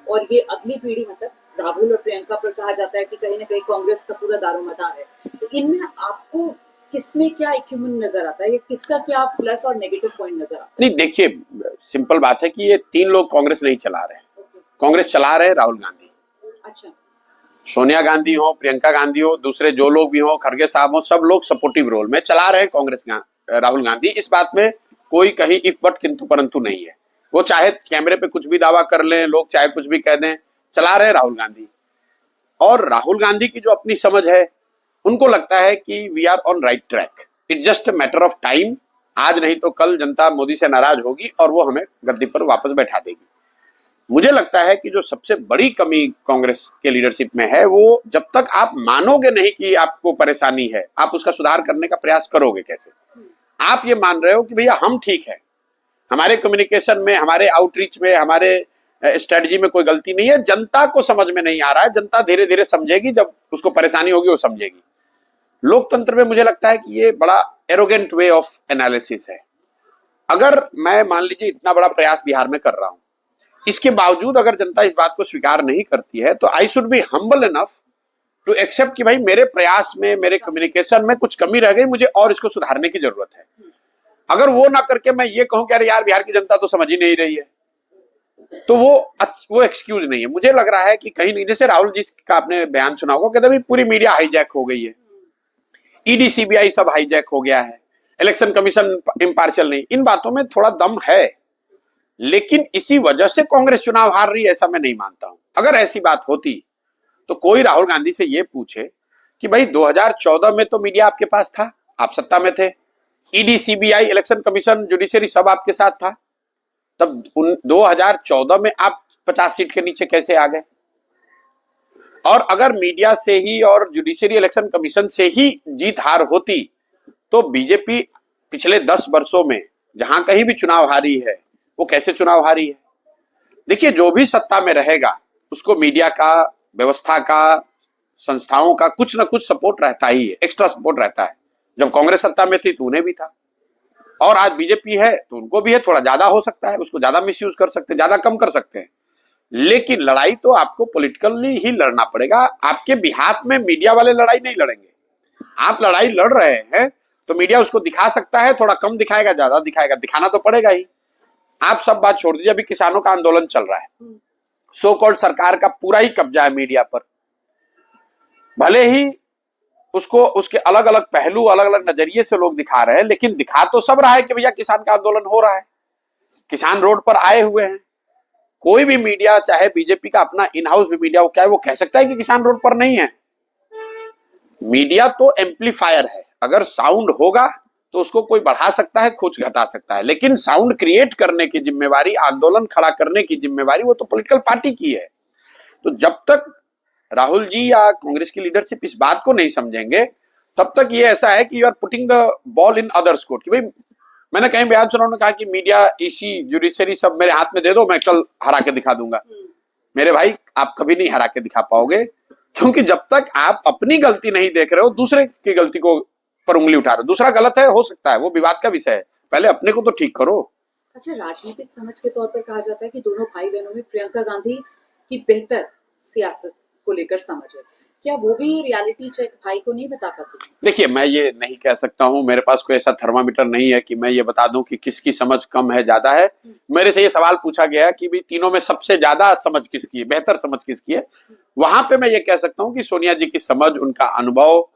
और ये अगली पीढ़ी, मतलब राहुल और प्रियंका पर कहा जाता है कि कहीं ना कहीं कांग्रेस का पूरा दारोमदार है, तो इनमें आपको किसमें क्या इक्विपमेंट नजर आता है, या किसका क्या प्लस और नेगेटिव पॉइंट नजर आता है? नहीं, देखिए, सिंपल बात है कि ये 3 लोग कांग्रेस नहीं चला रहे। कांग्रेस चला रहे राहुल गांधी। अच्छा। सोनिया गांधी हो, प्रियंका गांधी हो, दूसरे जो लोग भी हो, खड़गे साहब हो, सब लोग सपोर्टिव रोल में चला रहे कांग्रेस राहुल गांधी। इस बात में कोई कहीं इफ बट किंतु परंतु नहीं है। वो चाहे कैमरे पे कुछ भी दावा कर लें, लोग चाहे कुछ भी कह दें, चला रहे राहुल गांधी। और राहुल गांधी की जो अपनी समझ है, उनको लगता है कि we are on right track, it's just matter of time. आज नहीं तो कल जनता मोदी से नाराज होगी और वो हमें गद्दी पर वापस बैठा देगी। मुझे लगता है कि जो सबसे बड़ी कमी कांग्रेस के लीडरशिप में है, वो जब तक आप मानोगे नहीं कि आपको परेशानी है, आप उसका सुधार करने का प्रयास करोगे कैसे? आप ये मान रहे हो कि भैया हम ठीक है, हमारे कम्युनिकेशन में, हमारे आउटरीच में, हमारे स्ट्रेटजी में कोई गलती नहीं है। जनता को समझ में नहीं आ रहा है, जनता धीरे धीरे समझेगी, जब उसको परेशानी होगी वो समझेगी। लोकतंत्र में मुझे लगता है कि ये बड़ा एरोगेंट वे ऑफ एनालिसिस है। अगर मैं मान लीजिए इतना बड़ा प्रयास बिहार में कर रहा हूं, इसके बावजूद अगर जनता इस बात को स्वीकार नहीं करती है, तो I should be humble enough to accept कि भाई मेरे प्रयास में, मेरे कम्युनिकेशन में कुछ कमी रह गई, मुझे और इसको सुधारने की जरूरत है। अगर वो ना करके मैं ये कहूं कि अरे यार बिहार की जनता तो समझ ही नहीं रही है, तो वो एक्सक्यूज नहीं है। मुझे लग रहा है कि कहीं नहीं, जैसे राहुल जी का आपने बयान सुना होगा, कहते भाई पूरी मीडिया हाईजैक हो गई है, ईडी सीबीआई सब हाईजैक हो गया है, इलेक्शन कमीशन इम्पार्शियल नहीं। इन बातों में थोड़ा दम है, लेकिन इसी वजह से कांग्रेस चुनाव हार रही है ऐसा मैं नहीं मानता हूं। अगर ऐसी बात होती तो कोई राहुल गांधी से ये पूछे कि भाई 2014 में तो मीडिया आपके पास था, आप सत्ता में थे, ED CBI election commission judiciary सब आपके साथ था, तब 2014 में आप 50 सीट के नीचे कैसे आ गए? और अगर मीडिया से ही और जुडिशरी इलेक्शन कमीशन से ही जीत हार होती, तो बीजेपी पिछले 10 वर्षों में जहां कहीं भी चुनाव हारी है, वो कैसे चुनाव हारी है? देखिए, जो भी सत्ता में रहेगा उसको मीडिया का, व्यवस्था का, संस्थाओं का कुछ ना कुछ सपोर्ट रहता ही है, एक्स्ट्रा सपोर्ट रहता है। जब कांग्रेस सत्ता में थी तो उन्हें भी था, और आज बीजेपी है तो उनको भी है, थोड़ा ज्यादा हो सकता है, उसको ज्यादा मिसयूज कर सकते हैं, ज्यादा कम कर सकते हैं। लेकिन लड़ाई तो आपको पॉलिटिकली ही लड़ना पड़ेगा। आपके बिहाफ में मीडिया वाले लड़ाई नहीं लड़ेंगे। आप लड़ाई लड़ रहे हैं तो मीडिया उसको दिखा सकता है, थोड़ा कम दिखाएगा, ज्यादा दिखाएगा, दिखाना तो पड़ेगा ही। आप सब बात छोड़ दीजिए, अभी किसानों का आंदोलन चल रहा है, सो कॉल्ड सरकार का पूरा ही कब्जा है मीडिया पर। भले ही उसको उसके अलग अलग पहलू, अलग अलग नजरिए से लोग दिखा रहे हैं, लेकिन दिखा तो सब रहा है कि भैया किसान का आंदोलन हो रहा है, किसान रोड पर आए हुए हैं। कोई भी मीडिया, चाहे बीजेपी का अपना इन हाउस भी मीडिया हो, क्या है वो कह सकता है कि किसान रोड पर नहीं है? मीडिया तो एम्पलीफायर है, अगर साउंड होगा तो उसको कोई बढ़ा सकता है, कुछ घटा सकता है, लेकिन साउंड क्रिएट करने की जिम्मेवारी, आंदोलन खड़ा करने की जिम्मेवारी वो तो पॉलिटिकल पार्टी की है। तो जब तक राहुल जी या कांग्रेस की लीडरशिप इस बात को नहीं समझेंगे, तब तक ये ऐसा है कि you are putting the ball in others court. कि भाई मैंने कहीं बयान सुना, उन्होंने कहा कि मीडिया, ईसी, जुडिशरी सब मेरे हाथ में दे दो, मैं कल हरा के दिखा दूंगा। मेरे भाई, आप कभी नहीं हरा के दिखा पाओगे, क्योंकि जब तक आप अपनी गलती नहीं देख रहे हो, दूसरे की गलती को पर उंगली उठा रहे हो। दूसरा गलत है, हो सकता है, वो विवाद का विषय है, पहले अपने को तो ठीक करो। अच्छा, राजनीतिक समझ के तौर पर कहा जाता है कि दोनों भाई बहनों में प्रियंका गांधी की बेहतर सियासत को लेकर समझ है, क्या वो भी रियलिटी चेक भाई को नहीं बता पाती? देखिए, मैं ये नहीं कह सकता हूं, मेरे पास कोई ऐसा थर्मामीटर नहीं है कि मैं ये बता दूं कि किसकी समझ कम है, ज्यादा है। मेरे से ये सवाल पूछा गया कि भाई तीनों में सबसे ज्यादा समझ किसकी है, बेहतर समझ किसकी है, वहां पे मैं ये कह सकता हूं कि सोनिया जी की समझ, उनका अनुभव,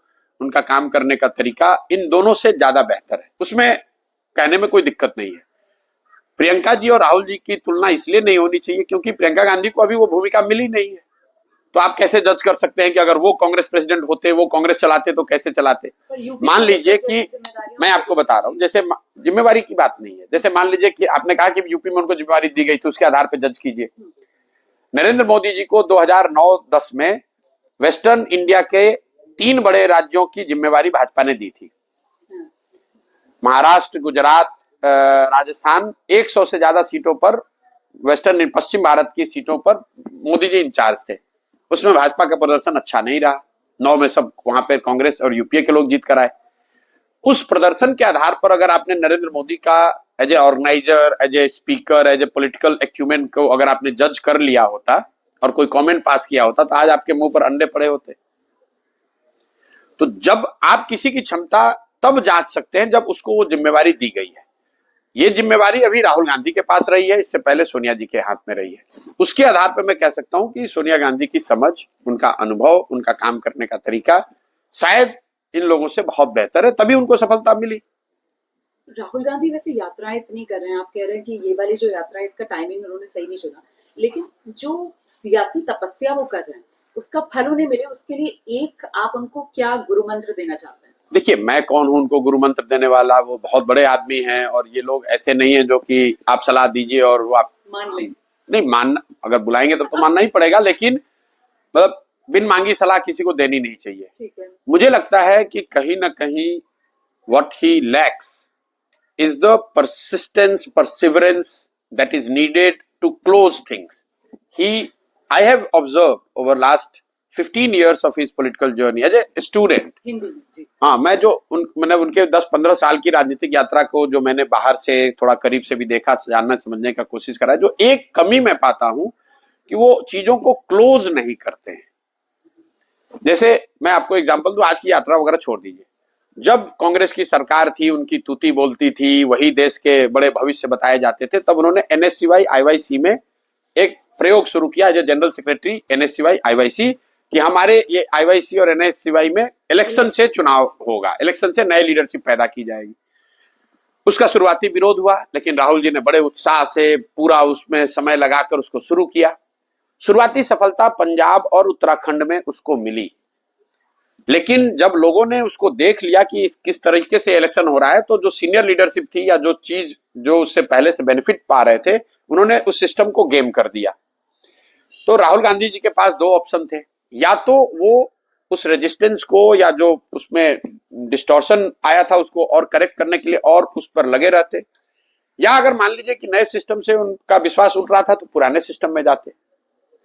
उनका काम करने का तरीका इन दोनों से ज्यादा बेहतर है, उसमें कहने में कोई दिक्कत नहीं है। प्रियंका जी और राहुल जी की तुलना इसलिए नहीं होनी चाहिए क्योंकि प्रियंका गांधी को अभी वो भूमिका मिली नहीं है। तो आप कैसे जज कर सकते हैं कि अगर वो कांग्रेस प्रेसिडेंट होते, वो कांग्रेस चलाते, तो कैसे चलाते? मान लीजिए कि मैं आपको बता रहा हूं, जैसे जिम्मेवारी की बात नहीं है, जैसे मान लीजिए कि आपने कहा कि यूपी में उनको जिम्मेवारी दी गई, तो उसके आधार पर जज कीजिए। नरेंद्र मोदी जी को 2009-10 में वेस्टर्न इंडिया के 3 बड़े राज्यों की जिम्मेवारी भाजपा ने दी थी, महाराष्ट्र, गुजरात, राजस्थान। 100 से ज्यादा सीटों पर, वेस्टर्न पश्चिम भारत की सीटों पर मोदी जी इंचार्ज थे। उसमें भाजपा का प्रदर्शन अच्छा नहीं रहा, 9 में सब वहां पे कांग्रेस और यूपीए के लोग जीत कर आए। उस प्रदर्शन के आधार पर अगर आपने नरेंद्र मोदी का as a organiser, as a speaker, as a political acumen को अगर आपने जज कर लिया होता और कोई कमेंट पास किया होता, तो आज आपके मुंह पर अंडे पड़े होते। तो जब आप किसी की क्षमता तब जांच सकते हैं जब उसको वो जिम्मेवारी दी गई है। ये जिम्मेवारी अभी राहुल गांधी के पास रही है, इससे पहले सोनिया जी के हाथ में रही है। उसके आधार पर मैं कह सकता हूं कि सोनिया गांधी की समझ, उनका अनुभव, उनका काम करने का तरीका शायद इन लोगों से बहुत बेहतर है, तभी उनको सफलता मिली। राहुल गांधी वैसे यात्राएं इतनी कर रहे हैं, आप कह रहे हैं कि ये वाली जो यात्रा है इसका टाइमिंग उन्होंने सही नहीं चुना, लेकिन जो सियासी तपस्या वो कर रहे हैं उसका फल उन्हें मिले, उसके लिए एक आप उनको क्या गुरु मंत्र देना चाहते हैं? देखिए, मैं कौन हूं उनको गुरु मंत्र देने वाला? वो बहुत बड़े आदमी हैं और ये लोग ऐसे नहीं है जो कि आप सलाह दीजिए और वो आप मान लें। नहीं मानना, अगर बुलाएंगे तब तो मानना ही पड़ेगा, लेकिन मतलब बिन मांगी सलाह किसी को देनी नहीं चाहिए। ठीक है। मुझे लगता है कि कहीं ना कहीं what he lacks is the persistence, perseverance that is needed to close things. I have observed over last 15 years of his political journey as a student. Hindi में जी। हाँ, मैंने उनके 10-15 साल की राजनीतिक यात्रा को जो मैंने बाहर से थोड़ा करीब से भी देखा, जानना समझने का कोशिश करा, जो एक कमी मैं पाता हूं कि वो चीजों को क्लोज नहीं करते हैं। जैसे मैं आपको एग्जांपल दूं, आज की यात्रा वगैरह छोड़ दीजिए, जब कांग्रेस की सरकार थी, उनकी तूती बोलती थी, वही देश के बड़े भविष्य बताए जाते थे, तब उन्होंने एनएससीवाई आईवाईसी में एक प्रयोग शुरू किया as a general secretary NSCY IYC, कि हमारे ये आईवाईसी और एनएससीवाई में इलेक्शन से चुनाव होगा, इलेक्शन से नए लीडरशिप पैदा की जाएगी। उसका शुरुआती विरोध हुआ, लेकिन राहुल जी ने बड़े उत्साह से पूरा उसमें समय लगाकर उसको शुरू किया। शुरुआती सफलता पंजाब और उत्तराखंड में उसको मिली, लेकिन जब लोगों ने उसको देख लिया कि किस तरीके से इलेक्शन हो रहा है, तो जो सीनियर लीडरशिप थी या जो चीज जो उससे पहले से बेनिफिट पा रहे थे, उन्होंने उस सिस्टम को गेम कर दिया। तो राहुल गांधी जी के पास 2 ऑप्शन थे, या तो वो उस रेजिस्टेंस को या जो उसमें डिस्टॉर्शन आया था उसको और करेक्ट करने के लिए और उस पर लगे रहते, या अगर मान लीजिए कि नए सिस्टम से उनका विश्वास उठ रहा था तो पुराने सिस्टम में जाते,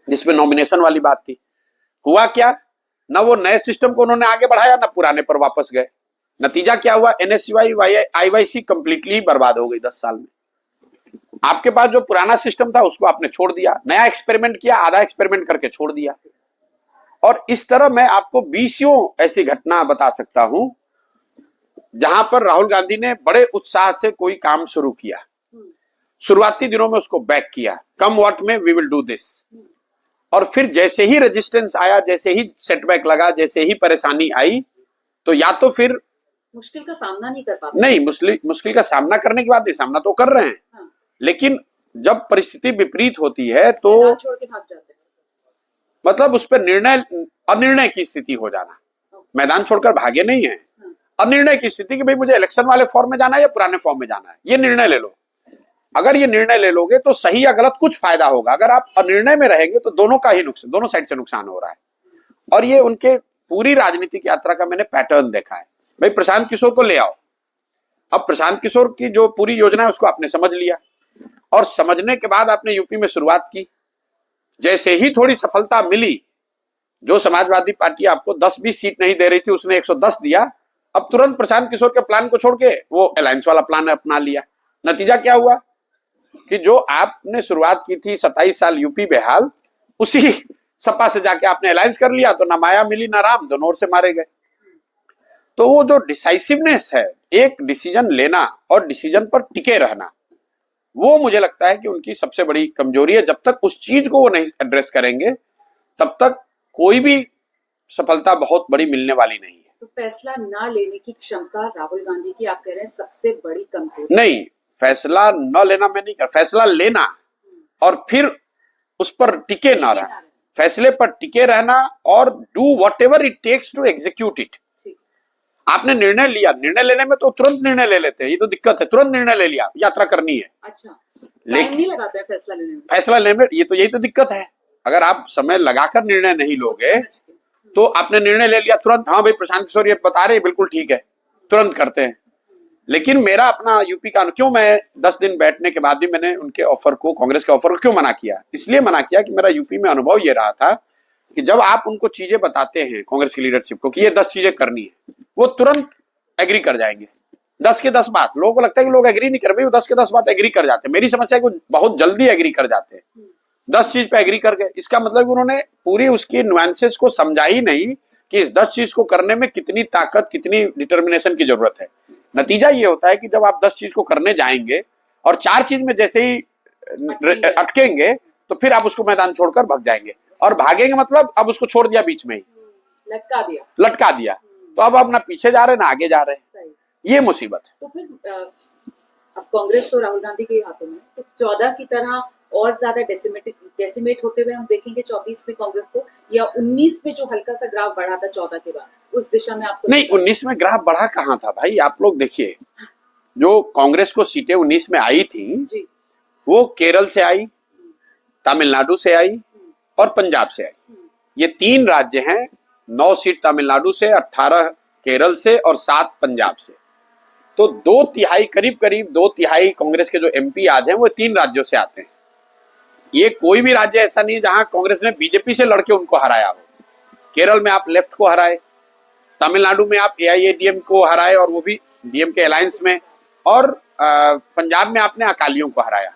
जिसमें नॉमिनेशन वाली बात थी। हुआ क्या, ना वो नए सिस्टम को उन्होंने आगे बढ़ाया, ना पुराने पर वापस गए। नतीजा क्या हुआ, एनएससीवाई आईवाईसी कंप्लीटली बर्बाद हो गई 10 साल में। आपके पास जो पुराना सिस्टम था उसको आपने छोड़ दिया, नया एक्सपेरिमेंट किया, आधा एक्सपेरिमेंट करके छोड़ दिया। और इस तरह मैं आपको 20 ऐसी घटना बता सकता हूं जहां पर राहुल गांधी ने बड़े उत्साह से कोई काम शुरू किया, शुरुआती दिनों में उसको बैक किया, कम व्हाट में वी विल डू दिस, और फिर जैसे ही रेजिस्टेंस आया, जैसे ही सेटबैक लगा, जैसे ही परेशानी आई, तो या तो फिर मुश्किल का सामना नहीं कर पाते। नहीं, मुश्किल का सामना करने की बात नहीं, सामना तो कर रहे हैं। हाँ। लेकिन जब परिस्थिति विपरीत होती है तो मैदान छोड़ के भाग जाते हैं। मतलब उस पर अनिर्णय की स्थिति हो जाना। मैदान छोड़कर भागे नहीं है, अनिर्णय की स्थिति कि भाई मुझे इलेक्शन वाले फॉर्म में जाना है या पुराने फॉर्म में जाना है, ये निर्णय ले लो। अगर ये निर्णय ले लोगे तो सही या गलत कुछ फायदा होगा, अगर आप अनिर्णय में रहेंगे तो दोनों का ही नुकसान, दोनों साइड से नुकसान हो रहा है। और ये उनके पूरी राजनीतिक यात्रा का मैंने पैटर्न देखा है। भाई प्रशांत किशोर को ले आओ, अब प्रशांत किशोर की जो पूरी योजना है उसको आपने समझ लिया, और समझने के बाद आपने यूपी में शुरुआत की। जैसे ही थोड़ी सफलता मिली, जो समाजवादी पार्टी आपको 10-20 सीट नहीं दे रही थी उसने 110 दिया, अब तुरंत प्रशांत किशोर के प्लान को छोड़ के वो अलायंस वाला प्लान अपना लिया। नतीजा क्या हुआ कि जो आपने शुरुआत की थी 27 साल यूपी बेहाल, उसी सपा से जाके आपने अलायंस कर लिया, तो ना माया मिली ना राम, दोनों ओर से मारे गए। तो वो जो डिसाइसिवनेस है, एक डिसीजन लेना और डिसीजन पर टिके रहना, वो मुझे लगता है कि उनकी सबसे बड़ी कमजोरी है। जब तक उस चीज को वो नहीं एड्रेस करेंगे तब तक कोई भी सफलता बहुत बड़ी मिलने वाली नहीं है। तो फैसला ना लेने की क्षमता राहुल गांधी की आप कह रहे हैं सबसे बड़ी कमजोरी? नहीं, फैसला न लेना मैं नहीं कर, फैसला लेना और फिर उस पर टिके ना रहना, फैसले पर टिके रहना और do whatever it takes to execute it. आपने निर्णय लिया, निर्णय लेने में तो तुरंत निर्णय ले लेते हैं, ये तो दिक्कत है, तुरंत निर्णय ले लिया, यात्रा करनी है। अच्छा, लेकिन नहीं लगाते हैं फैसला लेने में। फैसला लेने में ये तो यही तो दिक्कत है। अगर आप समय लगाकर निर्णय नहीं लोगे तो आपने निर्णय ले लिया तुरंत, हाँ भाई प्रशांत किशोर ये बता रहे हैं बिल्कुल ठीक है, तुरंत करते हैं। लेकिन मेरा अपना यूपी का क्यों, मैं 10 दिन बैठने के बाद भी मैंने उनके ऑफर को, कांग्रेस के ऑफर को क्यों मना किया? इसलिए मना किया कि मेरा यूपी में अनुभव ये रहा था कि जब आप उनको चीजें बताते हैं कांग्रेस की लीडरशिप को कि ये 10 चीजें करनी है, वो तुरंत एग्री कर जाएंगे। 10 के 10 बात, लोगों को लगता है कि लोग एग्री नहीं कर रहे, वो 10 के 10 बात एग्री कर जाते हैं। मेरी समस्या है कि बहुत जल्दी एग्री कर जाते हैं, 10 चीज पे एग्री कर गए। इसका मतलब उन्होंने पूरी उसकी नुआंसेस को समझा ही नहीं कि इस 10 चीज को करने में कितनी ताकत, कितनी डिटर्मिनेशन की जरूरत है। नतीजा ये होता है कि जब आप 10 चीज को करने जाएंगे और 4 चीज में जैसे ही अटकेंगे तो फिर आप उसको मैदान छोड़कर भाग जाएंगे, और भागेंगे मतलब अब उसको छोड़ दिया बीच में ही, लटका दिया, तो अब आप ना पीछे जा रहे ना आगे जा रहे हैं, ये मुसीबत है। तो फिर अब कांग्रेस तो राहुल गांधी के हाथों में, तो 14 की तरह और ज्यादा डेसिमेट होते हुए हम देखेंगे 24 में कांग्रेस को, या 19 में जो हल्का सा ग्राफ बढ़ा था 14 के बाद, उस दिशा में आपको? नहीं, 19 में ग्राफ बढ़ा कहाँ था भाई, आप लोग देखिए, जो कांग्रेस को सीटें 19 में आई थी जी, वो केरल से आई, तमिलनाडु से आई और पंजाब से आई। ये 3 राज्य हैं, 9 सीट तमिलनाडु से, 18 केरल से और 7 पंजाब से। तो 2/3 करीब 2/3 कांग्रेस के जो एमपी आज हैं वो 3 राज्यों से आते हैं। ये कोई भी राज्य ऐसा नहीं है जहां कांग्रेस ने बीजेपी से लड़के उनको हराया हो। केरल में आप लेफ्ट को हराए, तमिलनाडु में आप एआईएडीएम को हराए और वो भी डीएम के अलायंस में, और पंजाब में आपने अकालियों को हराया।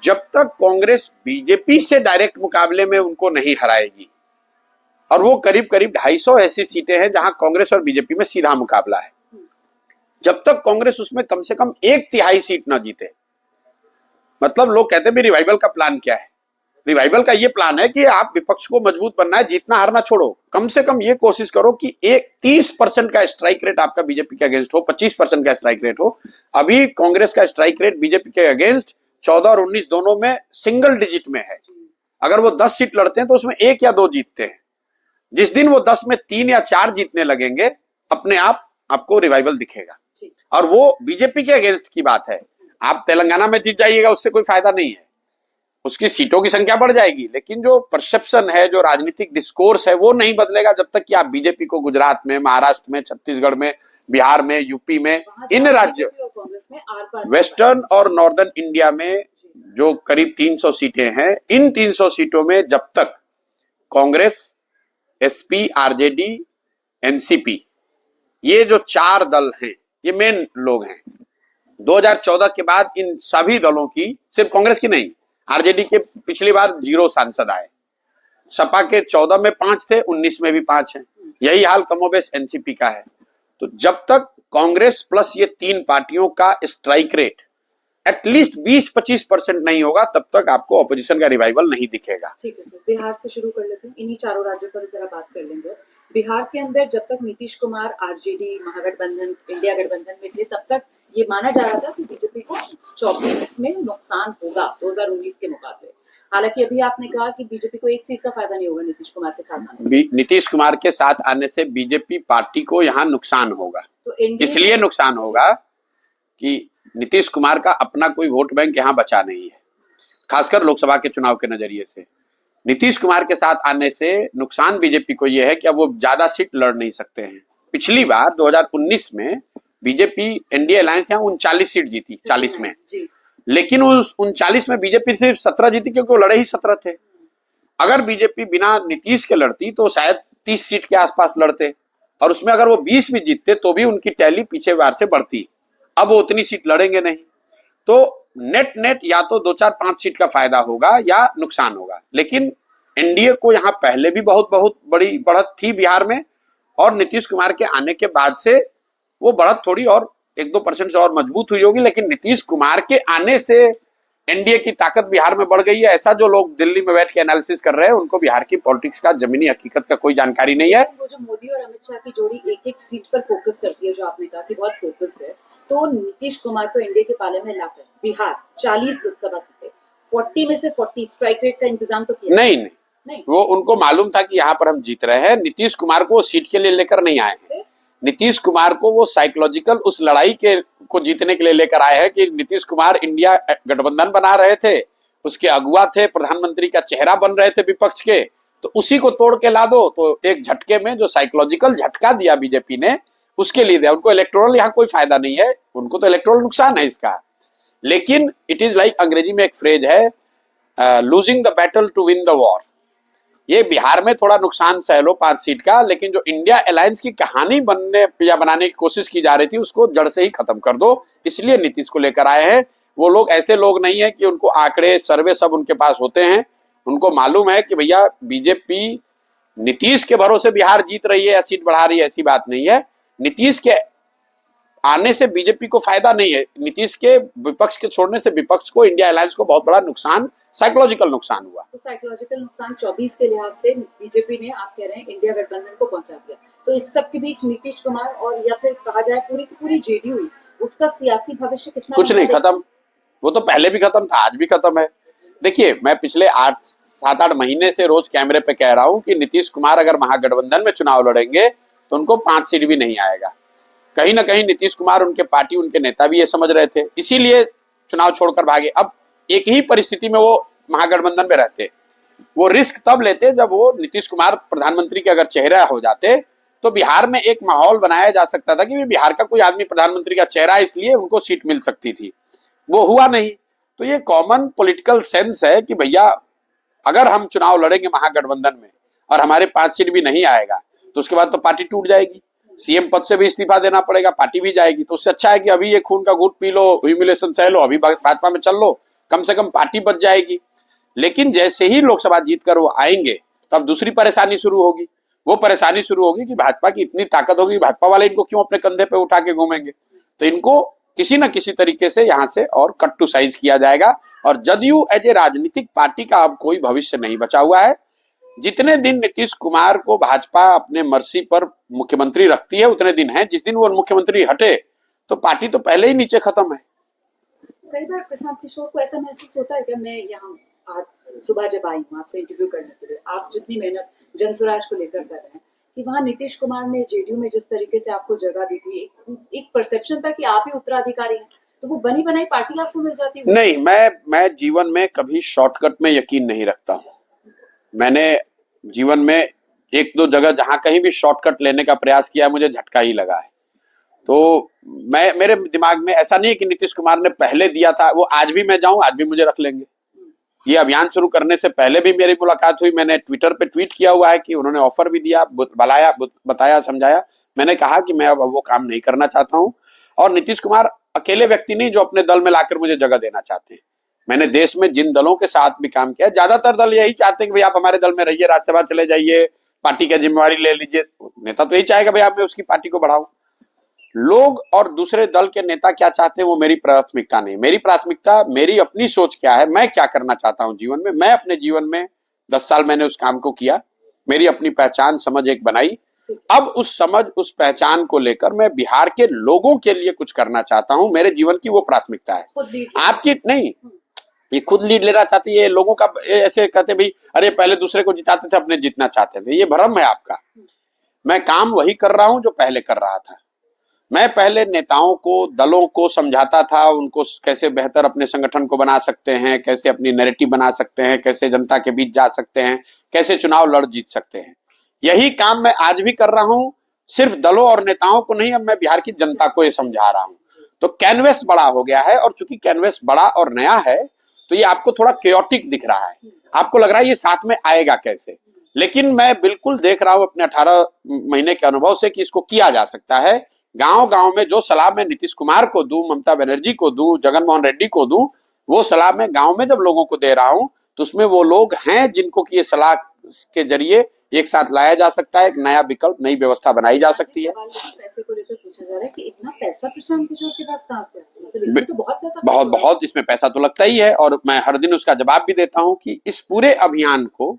जब तक कांग्रेस बीजेपी से डायरेक्ट मुकाबले में उनको नहीं हराएगी, और वो करीब 250 ऐसी सीटें हैं जहां कांग्रेस और बीजेपी में सीधा मुकाबला है, जब तक कांग्रेस उसमें कम से कम 1/3 सीट ना जीते, मतलब लोग कहते हैं रिवाइवल का प्लान क्या है? रिवाइवल का ये प्लान है कि आप विपक्ष को मजबूत बनना है, जीतना हारना छोड़ो, कम से कम ये कोशिश करो कि 30% का स्ट्राइक रेट आपका बीजेपी के अगेंस्ट हो, 25% का स्ट्राइक रेट हो। अभी कांग्रेस का स्ट्राइक रेट बीजेपी के अगेंस्ट 14 और 19 दोनों में सिंगल डिजिट में है। अगर वो 10 सीट लड़ते हैं तो उसमें 1 या 2 जीतते हैं। जिस दिन वो 10 में 3 या 4 जीतने लगेंगे, अपने आप आपको रिवाइवल दिखेगा। और वो बीजेपी के अगेंस्ट की बात है। आप तेलंगाना में जीत जाइएगा, उससे कोई फायदा नहीं है, उसकी सीटों की संख्या बढ़ जाएगी, लेकिन जो परसेप्शन है, जो राजनीतिक डिस्कोर्स है, वो नहीं बदलेगा जब तक कि आप बीजेपी को गुजरात में, महाराष्ट्र में, छत्तीसगढ़ में, बिहार में, यूपी में, इन राज्यों, वेस्टर्न और नॉर्दर्न इंडिया में जो करीब 300 सीटें हैं, इन 300 सीटों में जब तक कांग्रेस, एसपी, आरजेडी, एनसीपी, ये जो 4 दल हैं, ये मेन लोग हैं, 2014 के बाद इन सभी दलों की, सिर्फ कांग्रेस की नहीं, आरजेडी के पिछली बार 0 सांसद आए, सपा के 14 में 5 थे, 19 में भी 5 हैं। यही हाल कमोबेश एनसीपी का है। तो जब तक कांग्रेस प्लस ये 3 पार्टियों का स्ट्राइक रेट एटलीस्ट 20-25% नहीं होगा, तब तक आपको ऑपोजिशन का रिवाइवल नहीं दिखेगा। ठीक है सर, बिहार से शुरू कर लेते हैं, इन्हीं चारों राज्यों पर जरा बात कर लेंगे। बिहार के अंदर जब तक नीतीश कुमार आरजेडी महागठबंधन इंडिया गठबंधन में थे, तब तक ये माना जा रहा था कि बीजेपी को 24 में नुकसान होगा 2019 के मुकाबले। हालांकि अभी आपने कहा कि बीजेपी को एक सीट का फायदा नहीं होगा नीतीश कुमार के साथ आने से। नीतीश कुमार के साथ आने से बीजेपी पार्टी को यहाँ नुकसान होगा। तो इसलिए नुकसान होगा कि नीतीश कुमार का अपना कोई वोट बैंक यहाँ बचा नहीं है, खासकर लोकसभा के चुनाव के नजरिए से। नीतीश कुमार के साथ आने से नुकसान बीजेपी को यह है कि अब वो ज्यादा सीट लड़ नहीं सकते हैं। पिछली बार 2019 में बीजेपी एनडीए अलायंस यहाँ 39 सीट जीती 40 में जी। लेकिन उस 39 में बीजेपी सिर्फ 17 जीती, क्योंकि वो लड़े ही 17 थे। अगर बीजेपी बिना नीतीश के लड़ती तो शायद 30 सीट के आसपास लड़ते, और उसमें अगर वो 20 भी जीतते तो भी उनकी टैली पीछे बार से बढ़ती। अब वो उतनी सीट लड़ेंगे नहीं, तो नेट या तो 2-4-5 सीट का फायदा होगा या नुकसान होगा। लेकिन एनडीए को यहाँ पहले भी बहुत बड़ी बढ़त थी बिहार में, और नीतीश कुमार के आने के बाद से वो बढ़त थोड़ी और 1-2% से और मजबूत हुई होगी। लेकिन नीतीश कुमार के आने से एनडीए की ताकत बिहार में बढ़ गई है, ऐसा जो लोग दिल्ली में बैठ के एनालिसिस कर रहे हैं, उनको बिहार की पॉलिटिक्स का जमीनी हकीकत का कोई जानकारी नहीं है। वो जो मोदी और अमित शाह की जोड़ी एक सीट पर फोकस करती है, जो आपने कहा कि बहुत फोकस्ड है, तो नीतीश कुमार को एनडीए के पाले में लाकर बिहार 40 लोकसभा सीटें, 40 में से 40 स्ट्राइक रेट का इंतजाम तो किया नहीं। वो उनको मालूम था कि यहाँ पर हम जीत रहे हैं। नीतीश कुमार को सीट के लिए लेकर नहीं आए हैं। नीतीश कुमार को वो साइकोलॉजिकल उस लड़ाई को जीतने के लिए लेकर आए हैं कि नीतीश कुमार इंडिया गठबंधन बना रहे थे, उसके अगुआ थे, प्रधानमंत्री का चेहरा बन रहे थे विपक्ष के, तो उसी को तोड़ के ला दो। तो एक झटके में जो साइकोलॉजिकल झटका दिया बीजेपी ने, उसके लिए दिया। उनको इलेक्टोरल यहाँ कोई फायदा नहीं है, उनको तो इलेक्टोरल नुकसान है इसका। लेकिन इट इज लाइक, अंग्रेजी में एक फ्रेज है, losing the battle to win the war. ये बिहार में थोड़ा नुकसान सह लो 5 सीट का, लेकिन जो इंडिया अलायंस की कहानी बनाने की कोशिश की जा रही थी, उसको जड़ से ही खत्म कर दो। इसलिए नीतीश को लेकर आए हैं। वो लोग ऐसे लोग नहीं है कि उनको आंकड़े सर्वे सब उनके पास होते हैं। उनको मालूम है कि भैया बीजेपी नीतीश के भरोसे बिहार जीत रही है या सीट बढ़ा रही है, ऐसी बात नहीं है। नीतीश के आने से बीजेपी को फायदा नहीं है, नीतीश के विपक्ष के छोड़ने से विपक्ष को, इंडिया अलायंस को बहुत बड़ा नुकसान, साइकोलॉजिकल नुकसान हुआ। तो साइकोलॉजिकल नुकसान 24 के लिहाज से बीजेपी ने, आप कह रहे हैं, इंडिया गठबंधन को पहुंचा दिया। तो इस सब के बीच नीतीश कुमार और या फिर कहा जाए पूरी की पूरी जेडीयू, उसका सियासी भविष्य कितना? कुछ नहीं, खत्म। वो तो पहले भी खत्म था, आज भी खत्म है। देखिए, मैं पिछले 7-8 महीने से रोज कैमरे पे कह रहा हूं कि नीतीश कुमार अगर महागठबंधन में चुनाव लड़ेंगे तो उनको 5 सीट भी नहीं आएगा। कहीं ना कहीं नीतीश कुमार, उनके पार्टी, उनके नेता भी ये समझ रहे थे, इसीलिए चुनाव छोड़कर भागे। अब एक ही परिस्थिति में वो महागठबंधन में रहते, वो रिस्क तब लेते जब वो नीतीश कुमार प्रधानमंत्री के अगर चेहरा हो जाते, तो बिहार में एक माहौल बनाया जा सकता था कि बिहार का कोई आदमी प्रधानमंत्री का चेहरा है, इसलिए उनको सीट मिल सकती थी। वो हुआ नहीं। तो ये कॉमन पॉलिटिकल सेंस है कि भैया अगर हम चुनाव लड़ेंगे महागठबंधन में और हमारे 5 सीट भी नहीं आएगा, तो उसके बाद तो पार्टी टूट जाएगी, सीएम पद से भी इस्तीफा देना पड़ेगा, पार्टी भी जाएगी। तो उससे अच्छा है कि अभी ये खून का घूंट पी लो, ह्यूमिलेशन सह लो, अभी भाजपा में चल लो, कम से कम पार्टी बच जाएगी। लेकिन जैसे ही लोकसभा जीत कर वो आएंगे, तब दूसरी परेशानी शुरू होगी। वो परेशानी शुरू होगी कि भाजपा की इतनी ताकत होगी, भाजपा वाले इनको क्यों अपने कंधे पे उठा के घूमेंगे। तो इनको किसी न किसी तरीके से यहाँ से और कट टू साइज किया जाएगा। और जदयू एज ए राजनीतिक पार्टी का अब कोई भविष्य नहीं बचा हुआ है। जितने दिन नीतीश कुमार को भाजपा अपने मर्जी पर मुख्यमंत्री रखती है, उतने दिन है। जिस दिन वो मुख्यमंत्री हटे तो पार्टी तो पहले ही नीचे खत्म है। कई बार प्रशांत किशोर को ऐसा महसूस होता है कि मैं यहाँ आज सुबह जब आई हूँ आपसे इंटरव्यू करने के लिए, आप जितनी मेहनत जनसुराज को लेकर कर रहे हैं, कि वहाँ नीतीश कुमार ने जेडीयू में जिस तरीके से आपको जगह दी थी, एक परसेप्शन था कि आप ही उत्तराधिकारी हैं, तो वो बनी बनाई पार्टी आपको मिल जाती है। नहीं, मैं जीवन में कभी शॉर्टकट में यकीन नहीं रखता हूँ। मैंने जीवन में 1-2 जगह जहां कहीं भी शॉर्टकट लेने का प्रयास किया, मुझे झटका ही लगा है। तो मेरे दिमाग में ऐसा नहीं है कि नीतीश कुमार ने पहले दिया था, वो आज भी मैं जाऊं, आज भी मुझे रख लेंगे। ये अभियान शुरू करने से पहले भी मेरी मुलाकात हुई, मैंने ट्विटर पे ट्वीट किया हुआ है कि उन्होंने ऑफर भी दिया, बताया, समझाया। मैंने कहा कि मैं अब वो काम नहीं करना चाहता हूँ। और नीतीश कुमार अकेले व्यक्ति नहीं जो अपने दल में लाकर मुझे जगह देना चाहते हैं। मैंने देश में जिन दलों के साथ भी काम किया, ज्यादातर दल यही चाहते हैं कि भाई आप हमारे दल में रहिए, राज्यसभा चले जाइए, पार्टी की जिम्मेवारी ले लीजिए। नेता तो यही चाहेगा भाई आप मैं उसकी पार्टी को बढ़ाऊं। लोग और दूसरे दल के नेता क्या चाहते हैं वो मेरी प्राथमिकता नहीं। मेरी प्राथमिकता मेरी अपनी सोच क्या है, मैं क्या करना चाहता हूं जीवन में। मैं अपने जीवन में 10 साल मैंने उस काम को किया, मेरी अपनी पहचान समझ एक बनाई। अब उस समझ उस पहचान को लेकर मैं बिहार के लोगों के लिए कुछ करना चाहता हूं। मेरे जीवन की वो प्राथमिकता है। आपकी नहीं, ये खुद लीड लेना चाहती है। लोगों का ऐसे कहते भाई अरे पहले दूसरे को जिताते थे, अपने जीतना चाहते थे। ये भ्रम है आपका। मैं काम वही कर रहा हूं जो पहले कर रहा था। मैं पहले नेताओं को, दलों को समझाता था, उनको कैसे बेहतर अपने संगठन को बना सकते हैं, कैसे अपनी नैरेटिव बना सकते हैं, कैसे जनता के बीच जा सकते हैं, कैसे चुनाव लड़ जीत सकते हैं। यही काम मैं आज भी कर रहा हूं, सिर्फ दलों और नेताओं को नहीं, अब मैं बिहार की जनता को ये समझा रहा हूं। तो कैनवस बड़ा हो गया है, और चूंकि कैनवस बड़ा और नया है तो ये आपको थोड़ा केयोटिक दिख रहा है। आपको लग रहा है ये साथ में आएगा कैसे, लेकिन मैं बिल्कुल देख रहा हूं अपने 18 महीने के अनुभव से कि इसको किया जा सकता है। गांव गांव में जो सलाह मैं नीतीश कुमार को दूं, ममता बनर्जी को दूं, जगनमोहन रेड्डी को दूं, वो सलाह मैं गांव में जब लोगों को दे रहा हूं तो उसमें वो लोग हैं जिनको कि ये सलाह के जरिए एक साथ लाया जा सकता है, एक नया विकल्प, नई व्यवस्था बनाई जा सकती है। पैसे को लेकर पूछा जा रहा है कि इतना पैसा प्रशांत किशोर के पास कहां से आता है? मतलब इसमें तो बहुत पैसा, बहुत इसमें पैसा तो लगता ही है, और मैं हर दिन उसका जवाब भी देता हूं कि इस पूरे अभियान को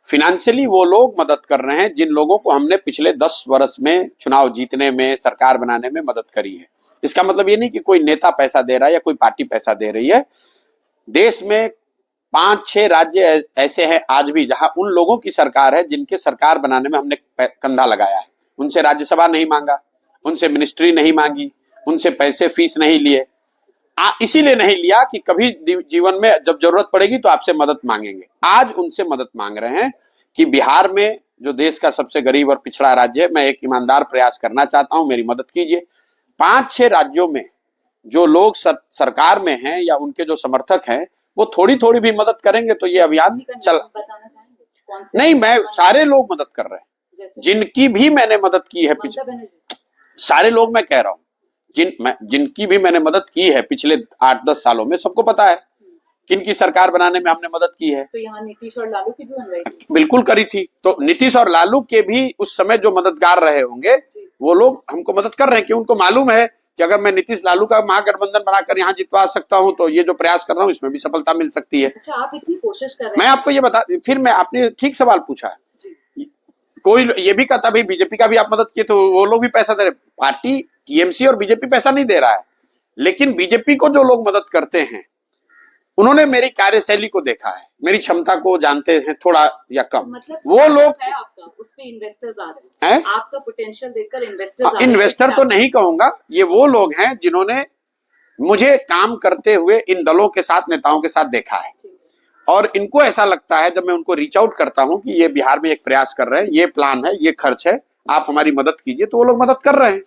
फिनेंशियली वो लोग मदद कर रहे हैं जिन लोगों को हमने पिछले 10 वर्ष में चुनाव जीतने में, सरकार बनाने में मदद करी है। इसका मतलब ये नहीं कि कोई नेता पैसा दे रहा है या कोई पार्टी पैसा दे रही है। देश में 5-6 राज्य ऐसे हैं आज भी जहां उन लोगों की सरकार है जिनके सरकार बनाने में हमने कंधा लगाया है। उनसे राज्यसभा नहीं मांगा, उनसे मिनिस्ट्री नहीं मांगी, उनसे पैसे फीस नहीं लिए। इसीलिए नहीं लिया कि कभी जीवन में जब जरूरत पड़ेगी तो आपसे मदद मांगेंगे। आज उनसे मदद मांग रहे हैं कि बिहार में जो देश का सबसे गरीब और पिछड़ा राज्य है, मैं एक ईमानदार प्रयास करना चाहता हूं, मेरी मदद कीजिए। 5-6 राज्यों में जो लोग सरकार में हैं या उनके जो समर्थक हैं वो थोड़ी थोड़ी भी मदद करेंगे तो ये अभियान चल नहीं। मैं सारे लोग मदद कर रहे हैं, जिनकी भी मैंने मदद की है पिछले, सारे लोग मैं कह रहा हूं, जिनकी भी मैंने मदद की है पिछले 8-10 सालों में, सबको पता है किनकी सरकार बनाने में हमने मदद की है। तो यहाँ नीतीश और लालू की भी बन रही थी, बिल्कुल करी थी। तो नीतीश और लालू के भी उस समय जो मददगार रहे होंगे वो लोग हमको मदद कर रहे हैं कि उनको मालूम है कि अगर मैं नीतीश लालू का महागठबंधन बनाकर यहाँ जितवा सकता हूँ तो ये जो प्रयास कर रहा हूँ इसमें भी सफलता मिल सकती है। अच्छा, आप इतनी कोशिश कर रहे हैं। मैं आपको ये बता, फिर मैं, आपने ठीक सवाल पूछा है। कोई ये भी कहता भाई बीजेपी का भी आप मदद किए तो वो लोग भी पैसा दे रहे। पार्टी टीएमसी और बीजेपी पैसा नहीं दे रहा है, लेकिन बीजेपी को जो लोग मदद करते हैं उन्होंने मेरी कार्यशैली को देखा है, मेरी क्षमता को जानते हैं थोड़ा या कम। मतलब वो लोग है आपका, उसमें इन्वेस्टर्स आ रहे हैं, आपका पोटेंशियल देखकर इन्वेस्टर्स आ रहे हैं। इन्वेस्टर तो नहीं कहूंगा, ये वो लोग हैं जिन्होंने मुझे काम करते हुए इन दलों के साथ, नेताओं के साथ देखा है, और इनको ऐसा लगता है जब मैं उनको रीच आउट करता हूं कि ये बिहार में एक प्रयास कर रहे हैं, ये प्लान है, ये खर्च है, आप हमारी मदद कीजिए, तो वो लोग मदद कर रहे हैं।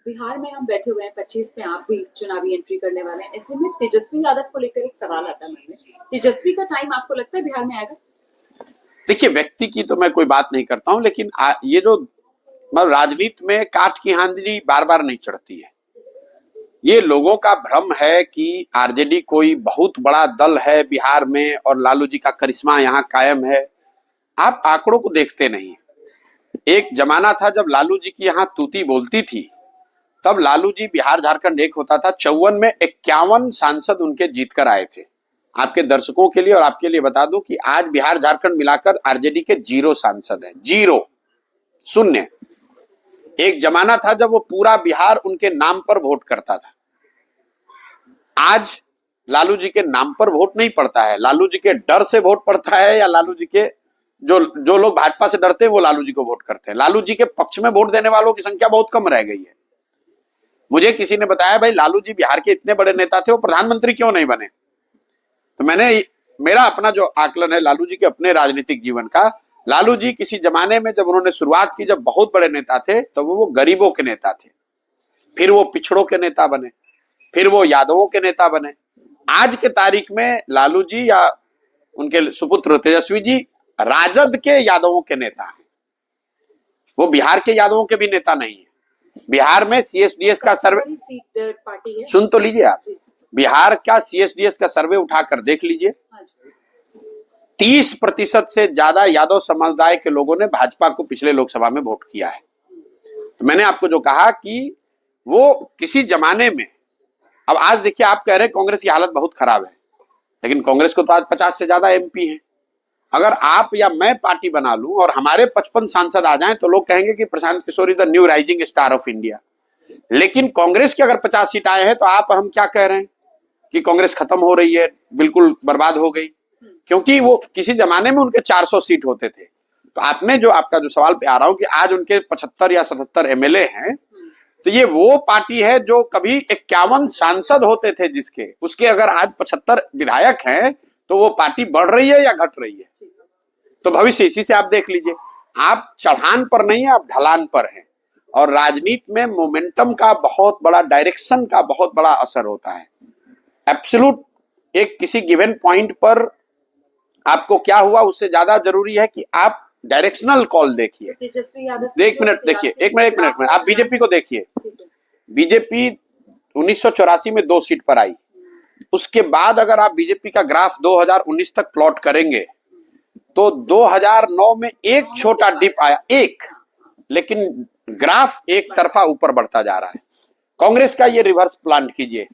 बिहार में हम बैठे हुए हैं, 25 में आप भी चुनावी एंट्री करने वाले हैं। ऐसे में तेजस्वी यादव को लेकर एक सवाल आता है मन में, तेजस्वी का टाइम आपको लगता है बिहार में आएगा? देखिए, व्यक्ति की तो मैं कोई बात नहीं करता हूं, लेकिन ये जो राजनीति में काठ की हांडी बार बार नहीं चढ़ती है। ये लोगों का भ्रम है कि आरजेडी कोई बहुत बड़ा दल है बिहार में और लालू जी का करिश्मा यहाँ कायम है। आप आंकड़ों को देखते नहीं। एक जमाना था जब लालू जी की यहाँ तूती बोलती थी, तब लालू जी बिहार झारखंड एक होता था। 54 में 51 सांसद उनके जीत कर आए थे। आपके दर्शकों के लिए और आपके लिए बता दूं कि आज बिहार झारखंड मिलाकर आरजेडी के 0 सांसद हैं, 0, 0। एक जमाना था जब वो पूरा बिहार उनके नाम पर वोट करता था। आज लालू जी के नाम पर वोट नहीं पड़ता है, लालू जी के डर से वोट पड़ता है, या लालू जी के जो लोग भाजपा से डरते हैं वो लालू जी को वोट करते हैं। लालू जी के पक्ष में वोट देने वालों की संख्या बहुत कम रह गई है। मुझे किसी ने बताया भाई लालू जी बिहार के इतने बड़े नेता थे, वो प्रधानमंत्री क्यों नहीं बने? तो मेरा अपना जो आकलन है लालू जी के अपने राजनीतिक जीवन का, लालू जी किसी जमाने में जब उन्होंने शुरुआत की, जब बहुत बड़े नेता थे, तो वो गरीबों के नेता थे, फिर वो पिछड़ों के नेता बने, फिर वो यादवों के नेता बने। आज के तारीख में लालू जी या उनके सुपुत्र तेजस्वी जी राजद के यादवों के नेता हैं। वो बिहार के यादवों के भी नेता नहीं है। बिहार में सीएसडीएस का सर्वे, बड़ी सीट पार्टी है। सुन तो लीजिए आप, जी। बिहार का सीएसडीएस का सर्वे उठाकर देख लीजिए। हाँ जी। 30% से ज्यादा यादव समुदाय के लोगों ने भाजपा को पिछले लोकसभा में वोट किया है। तो मैंने आपको जो कहा कि वो किसी जमाने में, अब आज देखिए आप कह रहे हैं कांग्रेस की हालत बहुत खराब है, लेकिन कांग्रेस को तो आज 50 से ज्यादा एमपी हैं। अगर आप या मैं पार्टी बना लूं और हमारे 55 सांसद आ जाएं तो लोग कहेंगे कि Prashant Kishor is the new rising star of India. लेकिन कांग्रेस की अगर 50 सीट आए हैं तो आप हम क्या कह रहे हैं कि कांग्रेस खत्म हो रही है, बिल्कुल बर्बाद हो गई, क्योंकि वो किसी जमाने में उनके 400 सीट होते थे। तो आपने जो आपका जो सवाल पे आ रहा हूं कि आज उनके 75 या 77 एमएलए हैं, तो ये वो पार्टी है जो कभी 51 सांसद होते थे जिसके, उसके अगर आज 75 विधायक हैं तो वो पार्टी बढ़ रही है या घट रही है? तो भविष्य इसी से आप देख लीजिए। आप चढ़ान पर नहीं है, आप ढलान पर हैं। और राजनीति में मोमेंटम का बहुत बड़ा, डायरेक्शन का बहुत बड़ा असर होता है। एब्सोल्यूट एक किसी गिवन पॉइंट पर आपको क्या हुआ उससे ज्यादा जरूरी है कि आप डायरेक्शनल कॉल देखिए। तेजस्वी यादव, एक मिनट देखिए, एक मिनट आप बीजेपी को देखिए। बीजेपी 1984 में 2 सीट पर आई। उसके बाद अगर आप बीजेपी का ग्राफ 2019 तक प्लॉट करेंगे तो 2009 में एक छोटा डिप आया, एक, लेकिन ग्राफ एक तरफा ऊपर बढ़ता जा रहा है। कांग्रेस का ये रिवर्स प्लान कीजिए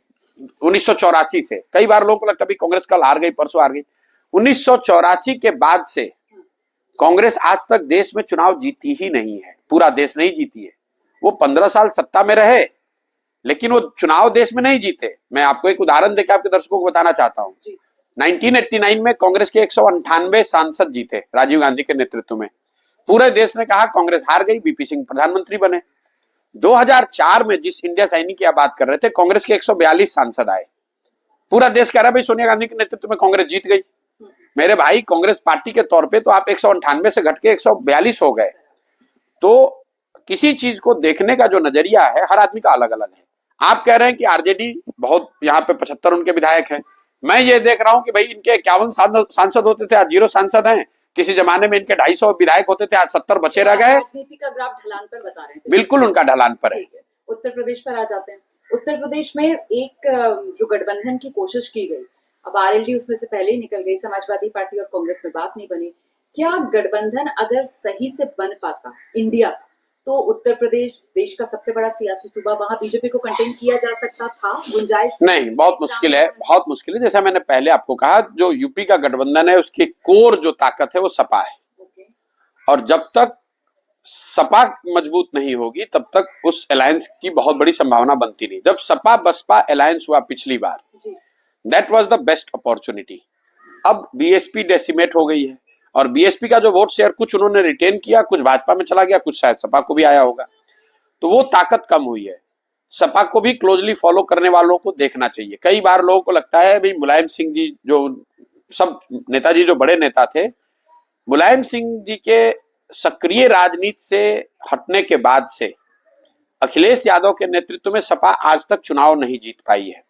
1984 से। कई बार लोगों को लगता है कांग्रेस कल हार गई, परसों हार गई। 1984 के बाद से कांग्रेस आज तक देश में चुनाव जीती ही नहीं है, पूरा देश नहीं जीती है। वो 15 साल सत्ता में रहे लेकिन वो चुनाव देश में नहीं जीते। मैं आपको एक उदाहरण देकर आपके दर्शकों को बताना चाहता हूं। 1989 में कांग्रेस के 198 सांसद जीते राजीव गांधी के नेतृत्व में। पूरे देश ने कहा कांग्रेस हार गई, बीपी सिंह प्रधानमंत्री बने। 2004 में जिस इंडिया सैनिक की आप बात कर रहे थे, कांग्रेस के 142 सांसद आए। पूरा देश कह रहा है भाई सोनिया गांधी के नेतृत्व में कांग्रेस जीत गई। मेरे भाई, कांग्रेस पार्टी के तौर पे तो आप 198 से घट के 142 हो गए। तो किसी चीज को देखने का जो नजरिया है हर आदमी का अलग अलग है। आप कह रहे हैं कि आरजेडी बहुत, यहाँ पे 75 उनके विधायक हैं। मैं ये देख रहा हूं कि भाई इनके 51 सांसद होते थे, आज 0 सांसद हैं। किसी जमाने में इनके 250 विधायक होते थे, आज 70 बचे रह गए। राजनीति का ग्राफ ढलान पर बता रहे हैं। बिल्कुल उनका ढलान पर है। उत्तर प्रदेश पर आ जाते हैं। उत्तर प्रदेश में एक जो गठबंधन की कोशिश की गई, अब आरएलडी उसमें से पहले ही निकल गई, समाजवादी पार्टी और कांग्रेस में बात नहीं बनी। क्या गठबंधन अगर सही से बन पाता इंडिया, तो उत्तर प्रदेश देश का सबसे बड़ा सियासी सूबा, वहां बीजेपी को कंटेन किया जा सकता था? गुंजाइश नहीं, बहुत मुश्किल है, बहुत मुश्किल है। जैसा मैंने पहले आपको कहा, जो यूपी का गठबंधन है उसकी कोर जो ताकत है वो सपा है। और जब तक सपा मजबूत नहीं होगी तब तक उस अलायंस की बहुत बड़ी संभावना बनती नहीं। जब सपा बसपा अलायंस हुआ पिछली बार, that was the best opportunity. अब बीएसपी डेसिमेट हो गई है और बीएसपी का जो वोट शेयर कुछ उन्होंने रिटेन किया, कुछ भाजपा में चला गया, कुछ शायद सपा को भी आया होगा। तो वो ताकत कम हुई है। सपा को भी क्लोजली फॉलो करने वालों को देखना चाहिए। कई बार लोगों को लगता है भाई मुलायम सिंह जी, जो सब नेताजी जो बड़े नेता थे, मुलायम सिंह जी के सक्रिय राजनीति से हटने के बाद से अखिलेश यादव के नेतृत्व में सपा आज तक चुनाव नहीं जीत पाई है।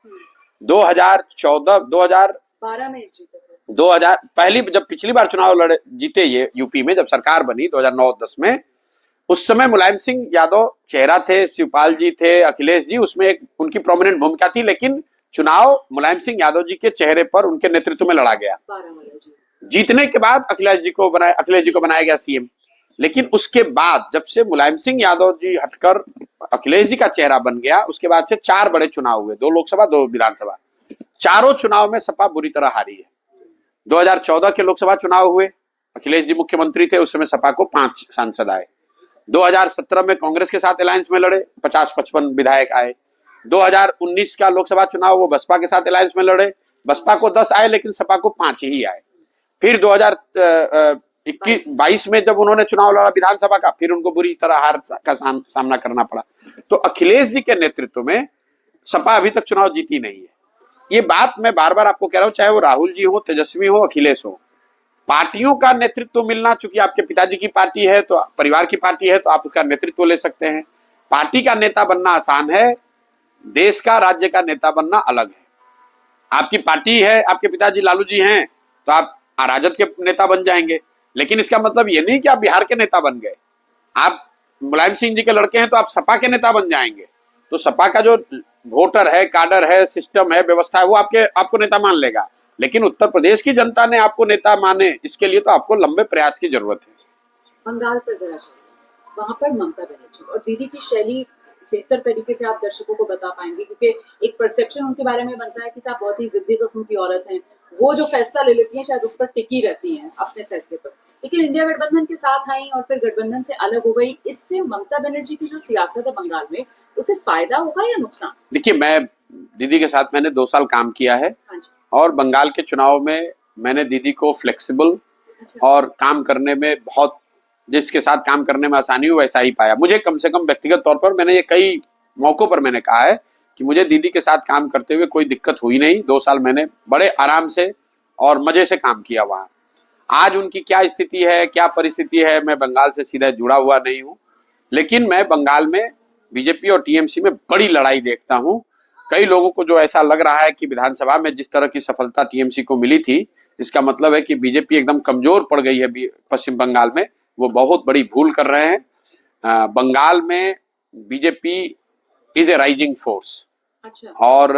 2012 में जीते, 2000 पहली जब पिछली बार चुनाव लड़े जीते ये यूपी में, जब सरकार बनी 2009-10 में, उस समय मुलायम सिंह यादव चेहरा थे, शिवपाल जी थे, अखिलेश जी, उसमें एक उनकी प्रोमिनेंट भूमिका थी। लेकिन चुनाव मुलायम सिंह यादव जी के चेहरे पर, उनके नेतृत्व में लड़ा गया। जीतने के बाद अखिलेश जी को बनाया गया सीएम। लेकिन उसके बाद जब से मुलायम सिंह यादव जी हटकर अखिलेश जी का चेहरा बन गया, उसके बाद से 4 बड़े चुनाव हुए, 2 लोकसभा 2 विधानसभा। चारों चुनाव में सपा बुरी तरह हारी है। 2014 के लोकसभा चुनाव हुए, अखिलेश जी मुख्यमंत्री थे, उस समय सपा को 5 सांसद आए। 2017 में कांग्रेस के साथ अलायंस में लड़े, 50-55 विधायक आए। 2019 का लोकसभा चुनाव वो बसपा के साथ अलायंस में लड़े, बसपा को 10 आए लेकिन सपा को 5 ही आए। फिर 2022 में जब उन्होंने चुनाव लड़ा विधानसभा का, फिर उनको बुरी तरह हार का सामना करना पड़ा। तो अखिलेश जी के नेतृत्व में सपा अभी तक चुनाव जीती नहीं है। ये बात मैं बार बार आपको कह रहा हूं, चाहे वो राहुल जी हो, तेजस्वी हो, अखिलेश हो, पार्टियों का नेतृत्व मिलना, चूंकि आपके पिताजी की पार्टी है तो परिवार की पार्टी है तो आप उसका नेतृत्व ले सकते हैं। पार्टी का नेता बनना आसान है, देश का, राज्य का नेता बनना अलग है। आपकी पार्टी है, आपके पिताजी लालू जी हैं तो आप राजद के नेता बन जाएंगे, लेकिन इसका मतलब ये नहीं कि आप बिहार के नेता बन गए। आप मुलायम सिंह जी के लड़के हैं तो आप सपा के नेता बन जाएंगे, तो सपा का जो वोटर है, काडर है, सिस्टम है, व्यवस्था है, वो आपको नेता मान लेगा। लेकिन उत्तर प्रदेश की जनता ने आपको नेता माने, इसके लिए तो आपको लंबे प्रयास की जरूरत है। बंगाल पर जरा वहां पर ममता बनर्जी और दीदी की शैली बेहतर तरीके से आप दर्शकों को बता पाएंगे, क्योंकि एक परसेप्शन उनके बारे में बनता है कि साहब बहुत ही जिद्दी किस्म की औरत हैं, वो जो फैसला ले लेती हैं शायद उस पर टिकी रहती हैं अपने फैसले पर, लेकिन इंडिया गठबंधन के साथ आई और फिर गठबंधन से अलग हो गई। इससे ममता बनर्जी की जो सियासत है बंगाल में, उसे फायदा होगा या नुकसान? देखिए, मैं दीदी के साथ मैंने 2 साल काम किया है। हाँ जी। और बंगाल के चुनाव में मैंने दीदी को फ्लेक्सिबल और काम करने में बहुत, जिसके साथ काम करने में आसानी हो वैसा ही पाया। मुझे कम से कम व्यक्तिगत तौर पर, मैंने ये कई मौकों पर मैंने कहा है कि मुझे दीदी के साथ काम करते हुए कोई दिक्कत हुई नहीं। 2 साल मैंने बड़े आराम से और मजे से काम किया वहां। आज उनकी क्या स्थिति है, क्या परिस्थिति है, मैं बंगाल से सीधा जुड़ा हुआ नहीं हूं, लेकिन मैं बंगाल में बीजेपी और टीएमसी में बड़ी लड़ाई देखता हूं। कई लोगों को जो ऐसा लग रहा है कि विधानसभा में जिस तरह की सफलता टीएमसी को मिली थी, इसका मतलब है कि बीजेपी एकदम कमजोर पड़ गई है पश्चिम बंगाल में, वो बहुत बड़ी भूल कर रहे हैं। बंगाल में BJP is a rising force. अच्छा। और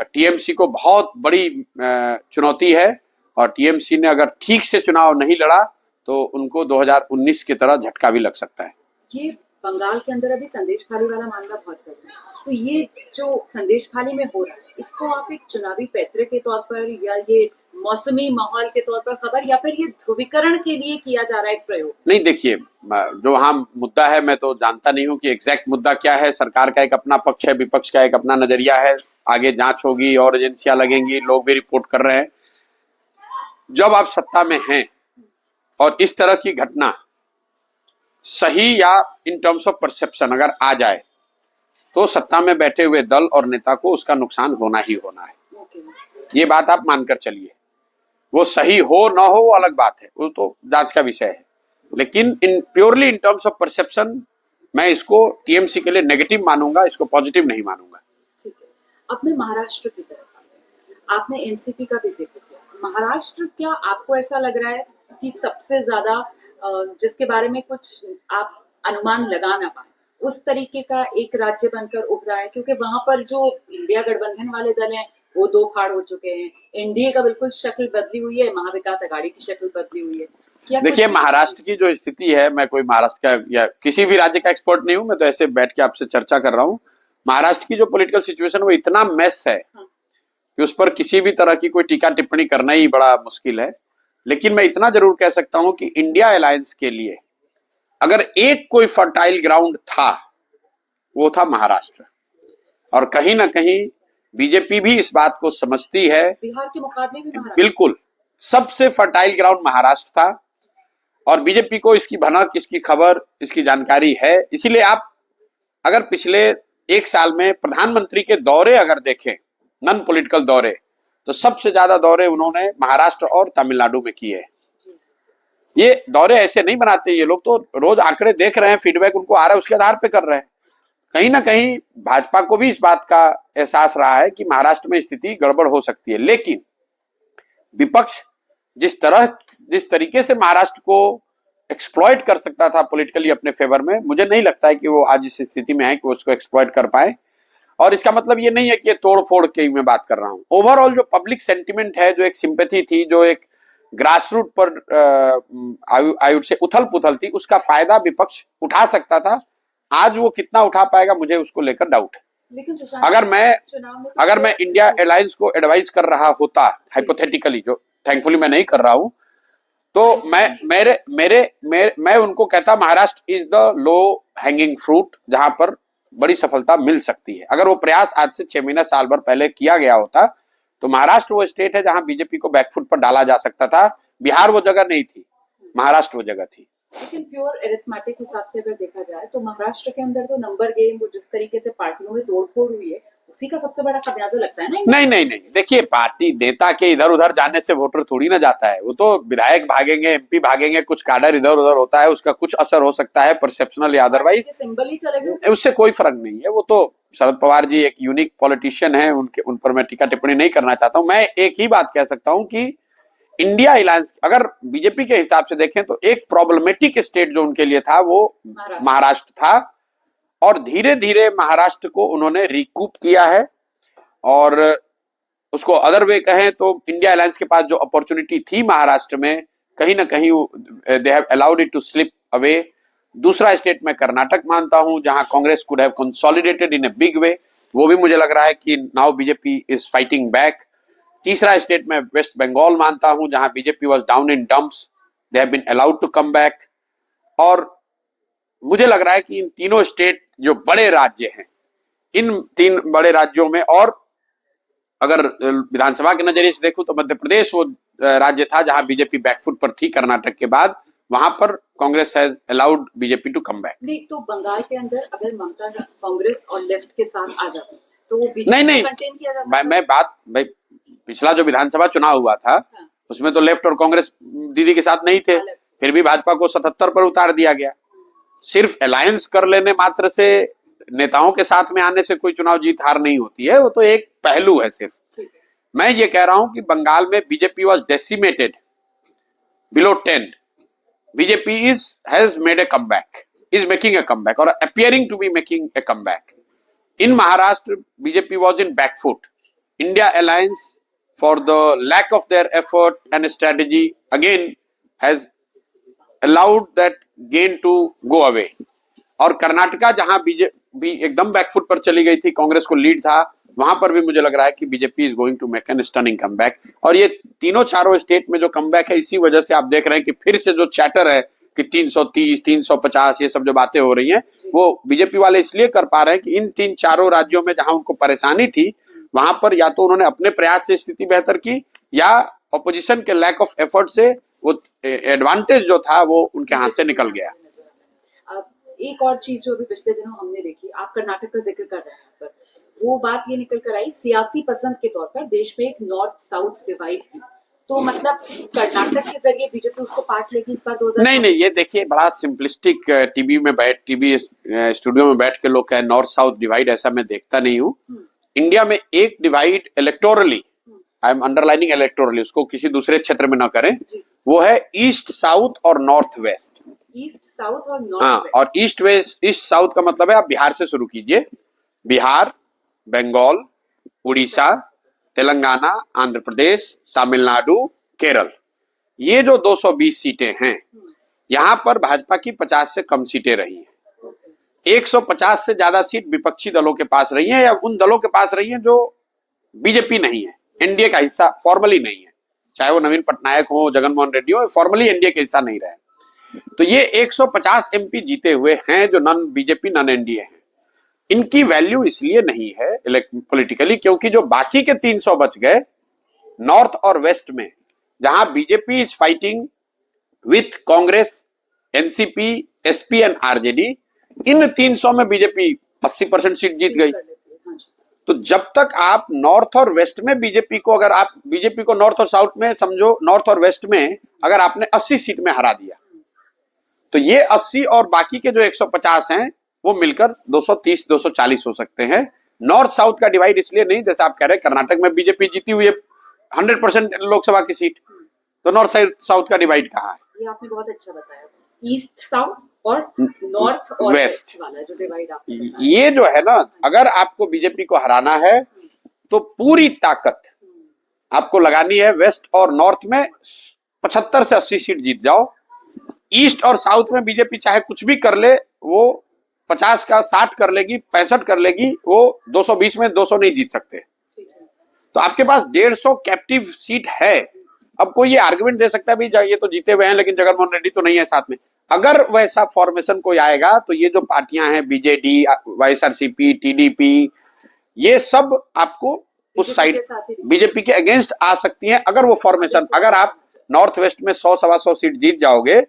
टीएमसी को बहुत बड़ी चुनौती है, और टीएमसी ने अगर ठीक से चुनाव नहीं लड़ा तो उनको 2019 की तरह झटका भी लग सकता है। ये बंगाल के अंदर अभी संदेश खाली वाला मामला बहुत कर रहा है, तो ये जो संदेश खाली में हो रहा है, इसको आप एक चुनावी पैतरे के तौर पर या ये मौसमी माहौल के तौर पर खबर, या फिर ये ध्रुवीकरण के लिए किया जा रहा है एक प्रयोग? नहीं, देखिए, जो वहाँ मुद्दा है मैं तो जानता नहीं हूँ कि एग्जैक्ट मुद्दा क्या है। सरकार का एक अपना पक्ष है, विपक्ष का एक अपना नजरिया है, आगे जांच होगी और एजेंसियां लगेंगी, लोग भी रिपोर्ट कर रहे हैं। जब आप सत्ता में हैं और इस तरह की घटना सही या इन टर्म्स ऑफ परसेप्शन अगर आ जाए, तो सत्ता में बैठे हुए दल और नेता को उसका नुकसान होना ही होना है। ये बात आप मानकर चलिए। वो सही हो ना हो वो अलग बात है, वो तो जांच का विषय है, लेकिन in purely in terms of perception मैं इसको टीएमसी के लिए नेगेटिव मानूंगा, इसको पॉजिटिव नहीं मानूंगा। ठीक है, अब मैं महाराष्ट्र की तरफ आते हैं। आपने एनसीपी का भी जिक्र किया। महाराष्ट्र, क्या आपको ऐसा लग रहा है कि सबसे ज्यादा जिसके बारे में कुछ आप अनुमान लगा ना पाए, उस तरीके का एक राज्य बनकर उभरा है? क्योंकि वहां पर जो इंडिया गठबंधन वाले दल हैं वो दो फाड़ हो चुके हैं, एनडीए का बिल्कुल शक्ल बदली हुई है, महाविकास अघाड़ी की शक्ल बदली हुई है। देखिए, महाराष्ट्र की जो स्थिति है, मैं कोई महाराष्ट्र का या किसी भी राज्य का एक्सपर्ट नहीं हूं, मैं तो ऐसे बैठ के आपसे चर्चा कर रहा हूं। महाराष्ट्र की जो पॉलिटिकल सिचुएशन वो इतना मेस है कि उस पर किसी भी तरह की कोई टीका टिप्पणी करना ही बड़ा मुश्किल है। लेकिन मैं इतना जरूर कह सकता हूं कि इंडिया अलायंस के लिए अगर एक कोई फर्टाइल ग्राउंड था, वो था महाराष्ट्र। और कहीं ना कहीं बीजेपी भी इस बात को समझती है, बिहार के मुकाबले भी महाराष्ट्र बिल्कुल सबसे फर्टाइल ग्राउंड महाराष्ट्र था, और बीजेपी को इसकी भनक, इसकी खबर, इसकी जानकारी है। इसीलिए आप अगर पिछले 1 साल में प्रधानमंत्री के दौरे अगर देखें, नॉन पॉलिटिकल दौरे, तो सबसे ज्यादा दौरे उन्होंने महाराष्ट्र और तमिलनाडु में किए। ये दौरे ऐसे नहीं बनाते ये लोग, तो रोज आंकड़े देख रहे हैं, फीडबैक उनको आ रहा है, उसके आधार पे कर रहे हैं। कहीं ना कहीं भाजपा को भी इस बात का एहसास रहा है कि महाराष्ट्र में स्थिति गड़बड़ हो सकती है। लेकिन विपक्ष जिस तरीके से महाराष्ट्र को एक्सप्लॉइट कर सकता था पॉलिटिकली अपने फेवर में, मुझे नहीं लगता है कि वो आज इस स्थिति में है कि वो उसको एक्सप्लॉइट कर पाए। और इसका मतलब ये नहीं है कि ये तोड़ फोड़ की मैं बात कर रहा हूं। ओवरऑल जो पब्लिक सेंटिमेंट है, जो एक सिंपैथी थी, जो एक ग्रास रूट पर आयुड से उथल पुथल थी, उसका फायदा विपक्ष उठा सकता था। आज वो कितना उठा पाएगा, मुझे उसको लेकर डाउट है। लेकिन अगर मैं इंडिया अलायंस को एडवाइस कर रहा होता, हाइपोथेटिकली, जो थैंकफुली मैं नहीं कर रहा हूं, तो मैं उनको कहता Maharashtra is the low hanging fruit, जहां पर बड़ी सफलता मिल सकती है। अगर वो प्रयास आज से 6 महीना साल भर पहले किया गया होता, तो महाराष्ट्र वो स्टेट है जहां बीजेपी को बैकफुट पर डाला जा सकता था। बिहार वो जगह नहीं थी, महाराष्ट्र वो जगह थी। लेकिन प्योर एरिथमेटिक हिसाब से अगर देखा जाए तो महाराष्ट्र के अंदर तो नंबर गेम, वो जिस तरीके से पार्टियों में तोड़फोड़ हुई है, उसी का सबसे बड़ा खमियाजा लगता है ना? नहीं, देखिए, पार्टी नेता के इधर उधर जाने से वोटर थोड़ी ना जाता है। वो तो विधायक भागेंगे, एमपी भागेंगे, कुछ काडर इधर उधर होता है, उसका कुछ असर हो सकता है परसेप्शनल या अदरवाइज, सिंबल ही चलेगा, उससे कोई फर्क नहीं है। वो तो शरद पवार जी एक यूनिक पॉलिटिशियन है, उन पर मैं टीका टिप्पणी नहीं करना चाहता हूं। मैं एक ही बात कह सकता हूं कि इंडिया अलायंस, अगर बीजेपी के हिसाब से देखें तो एक प्रॉब्लमेटिक स्टेट जो उनके लिए था वो महाराष्ट्र था, और धीरे धीरे महाराष्ट्र को उन्होंने रिकूप किया है। और उसको अदर वे कहें तो इंडिया अलायंस के पास जो अपॉर्चुनिटी थी महाराष्ट्र में, कहीं ना कहीं they have allowed it to slip away. दूसरा स्टेट में कर्नाटक मानता हूं जहां Congress could have consolidated in a big way, वो भी मुझे लग रहा है कि now BJP is fighting back. तीसरा स्टेट में वेस्ट बंगाल मानता हूं जहां BJP was down in dumps, they have been allowed to come back. और मुझे लग रहा है कि इन तीनों स्टेट जो बड़े राज्य हैं, इन तीन बड़े राज्यों में, और अगर विधानसभा के नजरिए से देखूं तो मध्य प्रदेश वो राज्य था जहां बीजेपी बैकफुट पर थी कर्नाटक के बाद, वहां पर Congress has allowed BJP to come back. नहीं तो बंगाल के अंदर अगर ममता कांग्रेस और लेफ्ट के साथ आ जाती तो वो नहीं कंटेन किया जा सकता। मैं बात भाई, पिछला जो विधानसभा चुनाव हुआ था हाँ। उसमें तो लेफ्ट और कांग्रेस दीदी के साथ नहीं थे, फिर भी भाजपा को 77 पर उतार दिया गया। सिर्फ अलायंस कर लेने मात्र से, नेताओं के साथ में आने से कोई चुनाव जीत हार नहीं होती है, वो तो एक पहलू है सिर्फ। मैं ये कह रहा हूं कि बंगाल में BJP was decimated below 10, BJP has made a comeback, is making a comeback और appearing to be making a comeback. In Maharashtra BJP was in backfoot, India alliance for the lack of their effort and strategy again has allowed that gain to go away। और कर्नाटका जहां बीजेपी एकदम बैकफुट पर चली गई थी, कांग्रेस को लीड था, वहां पर भी मुझे लग रहा है कि BJP is going to make an stunning comeback. और ये तीनों चारों स्टेट में जो कमबैक है, इसी वजह से आप देख रहे हैं कि फिर से जो चैटर है कि 330 350 ये सब जो बातें हो रही हैं, वो बीजेपी वाले इसलिए कर पा रहे हैं कि इन तीन चारों राज्यों में जहां उनको परेशानी थी वहां पर या तो उन्होंने अपने प्रयास से स्थिति बेहतर की, या ऑपोजिशन के लैक ऑफ एफर्ट से वो एडवांटेज जो था वो उनके हाथ से निकल गया। एक और चीज जो अभी पिछले दिनों हमने देखी, आप कर्नाटक का जिक्र कर रहे हैं, पर वो बात ये निकल कर आई सियासी पसंद के तौर पर देश में एक नॉर्थ साउथ डिवाइड की, तो मतलब कर्नाटक के जरिए बीजेपी उसको पार्ट लेगी इस बार 2000। नहीं, ये देखिए बड़ा सिंपलिस्टिक, टीवी स्टूडियो में बैठ के लोग कहे नॉर्थ साउथ डिवाइड, ऐसा मैं देखता नहीं हूँ। इंडिया में एक divide electorally, I am underlining electorally, उसको किसी दूसरे क्षेत्र में ना करें, वो है ईस्ट साउथ और नॉर्थ वेस्ट। ईस्ट साउथ और नॉर्थ हाँ, और ईस्ट वेस्ट, ईस्ट साउथ का मतलब है आप बिहार से शुरू कीजिए, बिहार, बंगाल, उड़ीसा, तेलंगाना, आंध्र प्रदेश, तमिलनाडु, केरल, ये जो 220 सीटें हैं, यहां पर भाजपा की 50 से कम सीटें रही हैं। 150 से ज्यादा सीट विपक्षी दलों के पास रही है, या उन दलों के पास रही है जो बीजेपी नहीं है, एनडीए का हिस्सा फॉर्मली नहीं है, चाहे वो नवीन पटनायक हो, जगनमोहन रेड्डी हो, फॉर्मली एनडीए का हिस्सा नहीं रहे। तो ये 150 एमपी जीते हुए हैं जो नॉन बीजेपी नॉन एनडीए हैं। इनकी वैल्यू इसलिए नहीं है पॉलिटिकली क्योंकि जो बाकी के 300 बच गए नॉर्थ और वेस्ट में, जहां BJP is fighting with Congress, NCP, SP and RJD, in 300 में बीजेपी 80% सीट जीत गई। तो जब तक आप नॉर्थ और वेस्ट में बीजेपी को, अगर आप बीजेपी को नॉर्थ और साउथ में समझो, नॉर्थ और वेस्ट में अगर आपने 80 सीट में हरा दिया, तो ये 80 और बाकी के जो 150 हैं वो मिलकर 230 240 हो सकते हैं। नॉर्थ साउथ का डिवाइड इसलिए नहीं, जैसे आप कह रहे हैं कर्नाटक में बीजेपी जीती हुई है 100% लोकसभा की सीट, तो नॉर्थ साउथ का डिवाइड कहाँ है? ये आपने बहुत अच्छा बताया, ईस्ट साउथ और नॉर्थ और वेस्ट वाला जो डिवाइड आपने बताया। ये जो है ना, अगर आपको बीजेपी को हराना है तो पूरी ताकत आपको लगानी है वेस्ट और नॉर्थ में 75 से 80 सीट जीत जाओ। ईस्ट और साउथ में बीजेपी चाहे कुछ भी कर ले, वो 50 का 60 कर लेगी, 65 कर लेगी, वो 220 में 200 नहीं जीत सकते। तो आपके पास 150 कैप्टिव सीट है। अब कोई ये आर्गुमेंट दे सकता है भाई ये तो जीते हुए हैं लेकिन जगनमोहन रेड्डी तो नहीं है साथ में। अगर वैसा फॉर्मेशन कोई आएगा तो ये जो पार्टियां हैं बीजेडी, वाईएसआरसीपी, टीडीपी, ये सब आपको उस साइड बीजेपी के अगेंस्ट आ सकती हैं। अगर वो फॉर्मेशन, अगर आप नॉर्थ वेस्ट में 100 सवा 100 सीट जीत जाओगे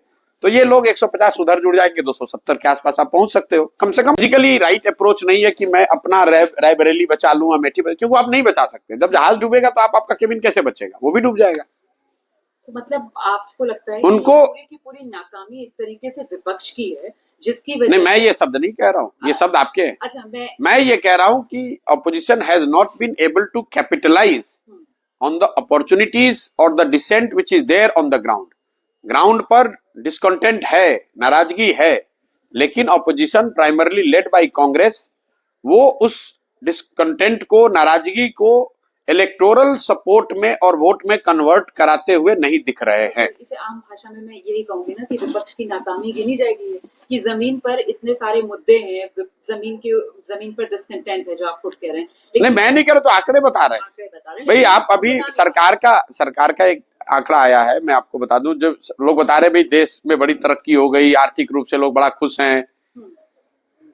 तो ये लोग 150 उधर जुड़ जाएंगे, 270 के आसपास आप पहुंच सकते हो। कम से कम फिजिकली राइट अप्रोच नहीं है कि मैं अपना रायबरेली बचा लूं, अमेठी, क्योंकि आप नहीं बचा सकते। जब जहाज डूबेगा तो आपका केबिन कैसे बचेगा? वो भी डूब जाएगा। तो मतलब आपको लगता है उनको पूरी की पूरी नाकामी एक तरीके से विपक्ष की है, जिसकी वजह नहीं, मैं ये शब्द नहीं कह रहा हूँ, ये शब्द आपके हैं। अच्छा, मैं ये कह रहा हूँ कि opposition has not been able to capitalise on the opportunities और the dissent which is there on the ground. Ground पर डिसकंटेंट है, नाराजगी है, लेकिन opposition primarily led by Congress वो उस डिसकंटेंट को, नाराजगी को इलेक्टोरल सपोर्ट में और वोट में कन्वर्ट कराते हुए नहीं दिख रहे हैं। इसे आम भाषा में मैं यही कहूंगी ना कि विपक्ष की नाकामी गिनी जाएगी कि जमीन पर इतने सारे मुद्दे हैं, जमीन पर डिसकंटेंट है जो आप खुद कह रहे हैं। नहीं, मैं नहीं कह रहा, तो आंकड़े बता रहे हैं भाई। आप अभी सरकार का एक आंकड़ा आया है, मैं आपको बता दूं। जो लोग बता रहे भाई देश में बड़ी तरक्की हो गई, आर्थिक रूप से लोग बड़ा खुश हैं।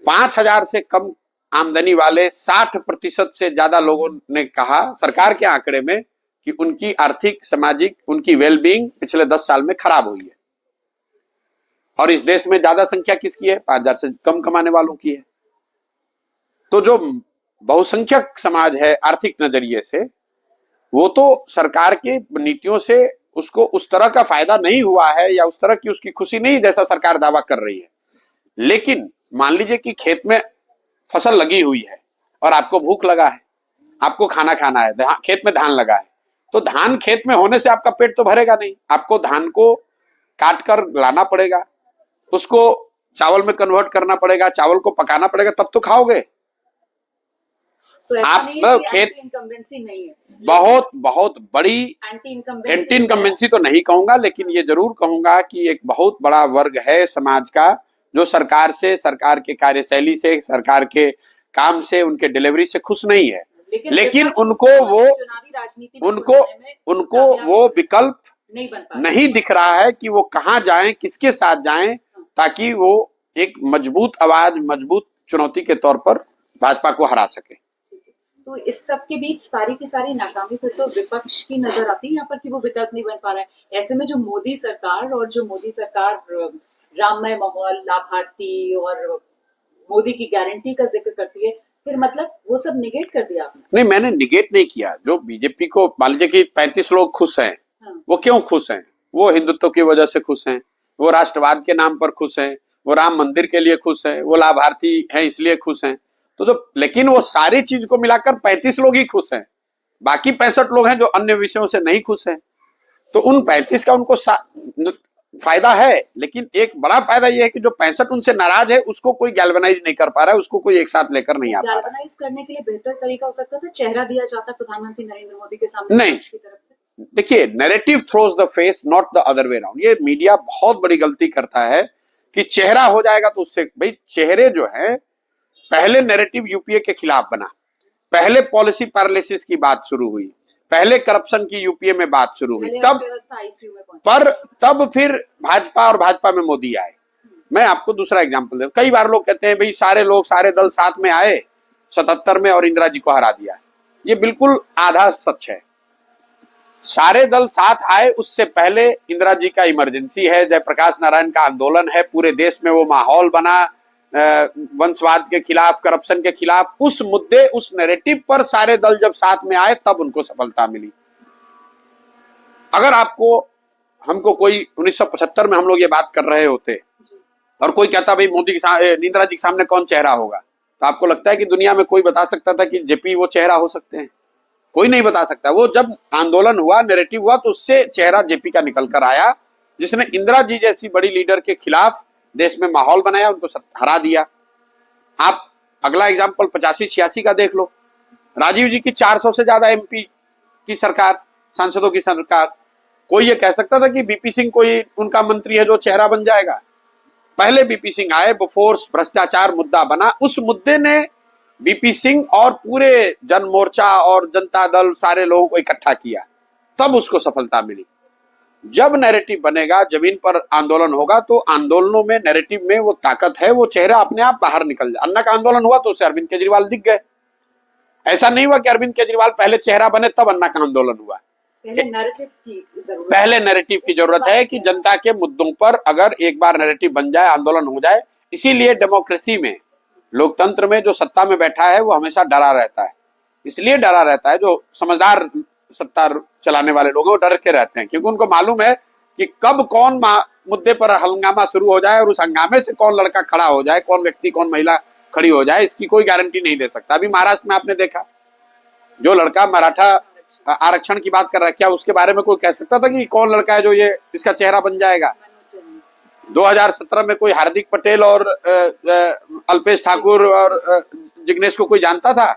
5,000 से कम आमदनी वाले 60% से ज्यादा लोगों ने कहा सरकार के आंकड़े में कि उनकी आर्थिक, सामाजिक, उनकी वेलबींग पिछले 10 साल में खराब हुई है। और इस देश में ज्यादा संख्या किसकी है? 5,000 से कम कमाने वालों की है। तो जो बहुसंख्यक समाज है आर्थिक नजरिए से, वो तो सरकार की नीतियों से उसको उस तरह का फायदा नहीं हुआ है या उस तरह की उसकी खुशी नहीं जैसा सरकार दावा कर रही है। लेकिन मान लीजिए कि खेत में फसल लगी हुई है और आपको भूख लगा है, आपको खाना खाना है, खेत में धान लगा है, तो धान खेत में होने से आपका पेट तो भरेगा नहीं। आपको धान को काट कर लाना पड़ेगा, उसको चावल में कन्वर्ट करना पड़ेगा, चावल को पकाना पड़ेगा, तब तो खाओगे। तो आप खेत इनकम्बेंसी नहीं है, बहुत बहुत बड़ी एंटी इनकम्बेंसी तो नहीं कहूंगा, लेकिन ये जरूर कहूंगा कि एक बहुत बड़ा वर्ग है समाज का जो सरकार से, सरकार के कार्यशैली से, सरकार के काम से, उनके डिलीवरी से खुश नहीं है। लेकिन उनको वो विकल्प नहीं दिख रहा है कि वो कहाँ जाएं, किसके साथ जाएं, ताकि वो एक मजबूत आवाज, मजबूत चुनौती के तौर पर भाजपा को हरा सके। तो इस सब के बीच सारी की सारी नाकामी फिर तो विपक्ष की नजर आती है यहाँ पर कि वो विकल्प नहीं बन पा रहा है। ऐसे में जो मोदी सरकार राममय माहौल, लाभार्थी और मोदी की गारंटी का जिक्र करती है, फिर मतलब वो सब निगेट कर दिया आपने? नहीं, मैंने निगेट नहीं किया। जो बीजेपी को मान लीजिए कि 35 लोग खुश हैं, वो क्यों खुश हैं? वो हिंदुत्व की वजह से खुश हैं, वो राष्ट्रवाद के नाम पर खुश हैं, वो राम मंदिर के लिए खुश हैं, वो लाभार्थी हैं इसलिए खुश हैं। तो लेकिन वो सारी चीज को मिलाकर 35 लोग ही खुश हैं। बाकी 65 लोग हैं जो अन्य विषयों से नहीं खुश हैं। तो उन 35 का उनको फायदा है, लेकिन एक बड़ा फायदा यह है कि जो 65 उनसे नाराज है उसको कोई गैल्वनाइज नहीं कर पा रहा है, उसको कोई एक साथ लेकर नहीं आ पा रहा है। गैल्वनाइज करने के लिए बेहतर तरीका हो सकता था चेहरा दिया जाता प्रधानमंत्री नरेंद्र मोदी के सामने। नहीं, देखिए, narrative throws the face, not the other way around. ये मीडिया बहुत बड़ी गलती करता है कि चेहरा हो जाएगा तो उससे, भाई चेहरे जो है, पहले नैरेटिव यूपीए के खिलाफ बना, पहले पॉलिसी पैरालिसिस की बात शुरू हुई, पहले करप्शन की यूपीए में बात शुरू हुई, तब फिर भाजपा और भाजपा में मोदी आए। मैं आपको दूसरा एग्जांपल दे, कई बार लोग कहते हैं भाई सारे दल साथ में आए 77 में और इंदिरा जी को हरा दिया। ये बिल्कुल आधा सच है। सारे दल साथ आए उससे पहले इंदिरा जी का इमरजेंसी है, जयप्रकाश नारायण का आंदोलन है, पूरे देश में वो माहौल बना वंशवाद के खिलाफ, करप्शन के खिलाफ। उस मुद्दे, उस नैरेटिव पर सारे दल जब साथ में आए तब उनको सफलता मिली। अगर हमको कोई 1975 में हम लोग ये बात कर रहे होते और कोई कहता भाई मोदी के इंदिरा जी के सामने कौन चेहरा होगा, तो आपको लगता है कि दुनिया में कोई बता सकता था कि जेपी वो चेहरा हो सकते हैं? कोई नहीं बता सकता। वो जब आंदोलन हुआ, नैरेटिव हुआ, तो उससे चेहरा जेपी का निकल कर आया, जिसने इंदिरा जी जैसी बड़ी लीडर के खिलाफ देश में माहौल बनाया, उनको हरा दिया। आप अगला एग्जाम्पल 85-86 का देख लो। राजीव जी की 400 से ज्यादा एमपी की सरकार, सांसदों की सरकार। कोई ये कह सकता था कि बीपी सिंह कोई उनका मंत्री है जो चेहरा बन जाएगा? पहले बीपी सिंह आए, बोफोर्स भ्रष्टाचार मुद्दा बना, उस मुद्दे ने बीपी सिंह और पूरे जन मोर्चा और जनता दल सारे लोगों को इकट्ठा किया, तब उसको सफलता मिली। जब नैरेटिव बनेगा, जमीन पर आंदोलन होगा, तो आंदोलनों में, नैरेटिव में वो ताकत है, वो चेहरा अपने आप बाहर निकल जाए। अन्ना का आंदोलन हुआ तो उससे अरविंद केजरीवाल दिख गए। ऐसा नहीं हुआ कि अरविंद केजरीवाल पहले चेहरा बने तब अन्ना का आंदोलन हुआ। पहले नैरेटिव की जरूरत है कि जनता के मुद्दों पर अगर एक बार नैरेटिव बन जाए, आंदोलन हो जाए। इसीलिए डेमोक्रेसी में, लोकतंत्र में जो सत्ता में बैठा है वो हमेशा डरा रहता है। इसलिए डरा रहता है, जो समझदार सत्ता चलाने वाले लोग वो डर के रहते हैं, क्योंकि उनको मालूम है कि कब कौन मुद्दे पर हंगामा शुरू हो जाए और उस हंगामे से कौन लड़का खड़ा हो जाए, कौन व्यक्ति, कौन महिला खड़ी हो जाए, इसकी कोई गारंटी नहीं दे सकता। अभी महाराष्ट्र में आपने देखा, जो लड़का मराठा आरक्षण की बात कर रहा है, क्या उसके बारे में कोई कह सकता था कि कौन लड़का है जो ये इसका चेहरा बन जाएगा? 2017 में कोई हार्दिक पटेल और अल्पेश ठाकुर और जिग्नेश को कोई जानता था?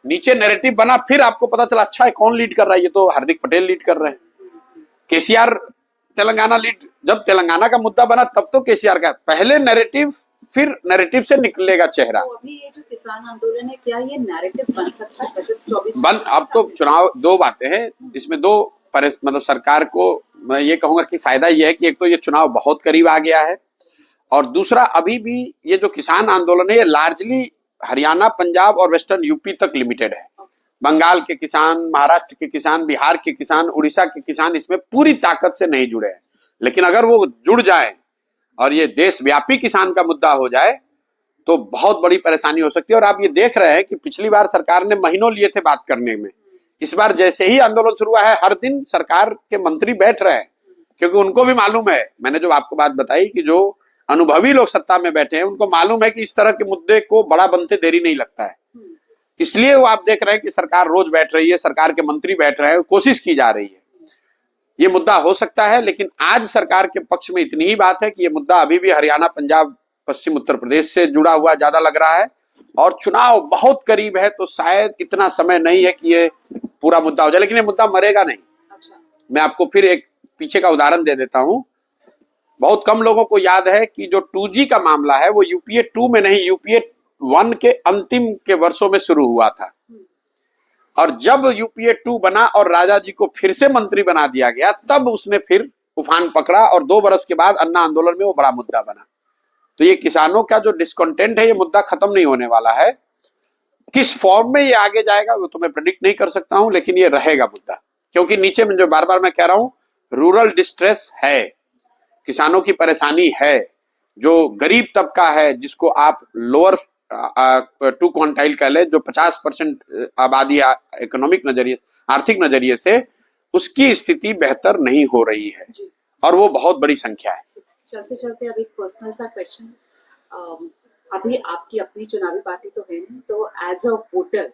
नीचे नैरेटिव बना, फिर आपको पता चला अच्छा है कौन लीड कर रहा है, ये तो हार्दिक पटेल लीड कर रहे हैं। केसीआर तेलंगाना लीड, जब तेलंगाना का मुद्दा बना तब तो केसीआर का पहले नैरेटिव, फिर नैरेटिव से निकलेगा चेहरा। तो अभी ये जो किसान आंदोलन है, क्या ये नैरेटिव बन सकता है? 24 अब तो चुनाव, दो बातें हैं इसमें, दो मतलब सरकार को मैं ये कहूंगा कि फायदा ये है कि एक तो ये चुनाव बहुत करीब आ गया है, और दूसरा अभी भी ये जो किसान आंदोलन है ये लार्जली हरियाणा, पंजाब और वेस्टर्न यूपी तक लिमिटेड है। बंगाल के किसान, महाराष्ट्र के किसान, बिहार के किसान, उड़ीसा के किसान इसमें पूरी ताकत से नहीं जुड़े हैं। लेकिन अगर वो जुड़ जाए और ये देशव्यापी किसान का मुद्दा हो जाए तो बहुत बड़ी परेशानी हो सकती है। और आप ये देख रहे हैं कि पिछली बार सरकार ने महीनों लिए थे बात करने में, इस बार जैसे ही आंदोलन शुरू हुआ है हर दिन सरकार के मंत्री बैठ रहे हैं, क्योंकि उनको भी मालूम है, मैंने जो आपको बात बताई कि जो अनुभवी लोग सत्ता में बैठे हैं उनको मालूम है कि इस तरह के मुद्दे को बड़ा बनते देरी नहीं लगता है। इसलिए वो आप देख रहे हैं कि सरकार रोज बैठ रही है, सरकार के मंत्री बैठ रहे हैं, कोशिश की जा रही है। ये मुद्दा हो सकता है, लेकिन आज सरकार के पक्ष में इतनी ही बात है कि ये मुद्दा अभी भी हरियाणा, पंजाब, पश्चिम उत्तर प्रदेश से जुड़ा हुआ ज्यादा लग रहा है, और चुनाव बहुत करीब है तो शायद इतना समय नहीं है कि ये पूरा मुद्दा हो जाए। लेकिन ये मुद्दा मरेगा नहीं। अच्छा। मैं आपको फिर एक पीछे का उदाहरण दे देता हूं। बहुत कम लोगों को याद है कि जो 2G का मामला है वो यूपीए 2 में नहीं, यूपीए 1 के अंतिम के वर्षों में शुरू हुआ था, और जब यूपीए 2 बना और राजा जी को फिर से मंत्री बना दिया गया तब उसने फिर उफान पकड़ा, और 2 बरस के बाद अन्ना आंदोलन में वो बड़ा मुद्दा बना। तो ये किसानों का जो डिस्कंटेंट है ये मुद्दा खत्म नहीं होने वाला है। किस फॉर्म में ये आगे जाएगा वो तो मैं प्रेडिक्ट नहीं कर सकता हूं, लेकिन ये रहेगा मुद्दा, क्योंकि नीचे में जो बार बार मैं कह रहा हूं रूरल डिस्ट्रेस है, किसानों की परेशानी है, जो गरीब तबका है जिसको आप लोअर 2 क्वांटाइल कह ले, जो 50% आबादी इकोनॉमिक नजरिए, आर्थिक नजरिए से उसकी स्थिति बेहतर नहीं हो रही है, और वो बहुत बड़ी संख्या है। चलते चलते अब एक पर्सनल सा क्वेश्चन, अभी आपकी अपनी चुनावी पार्टी तो है नहीं, तो as a voter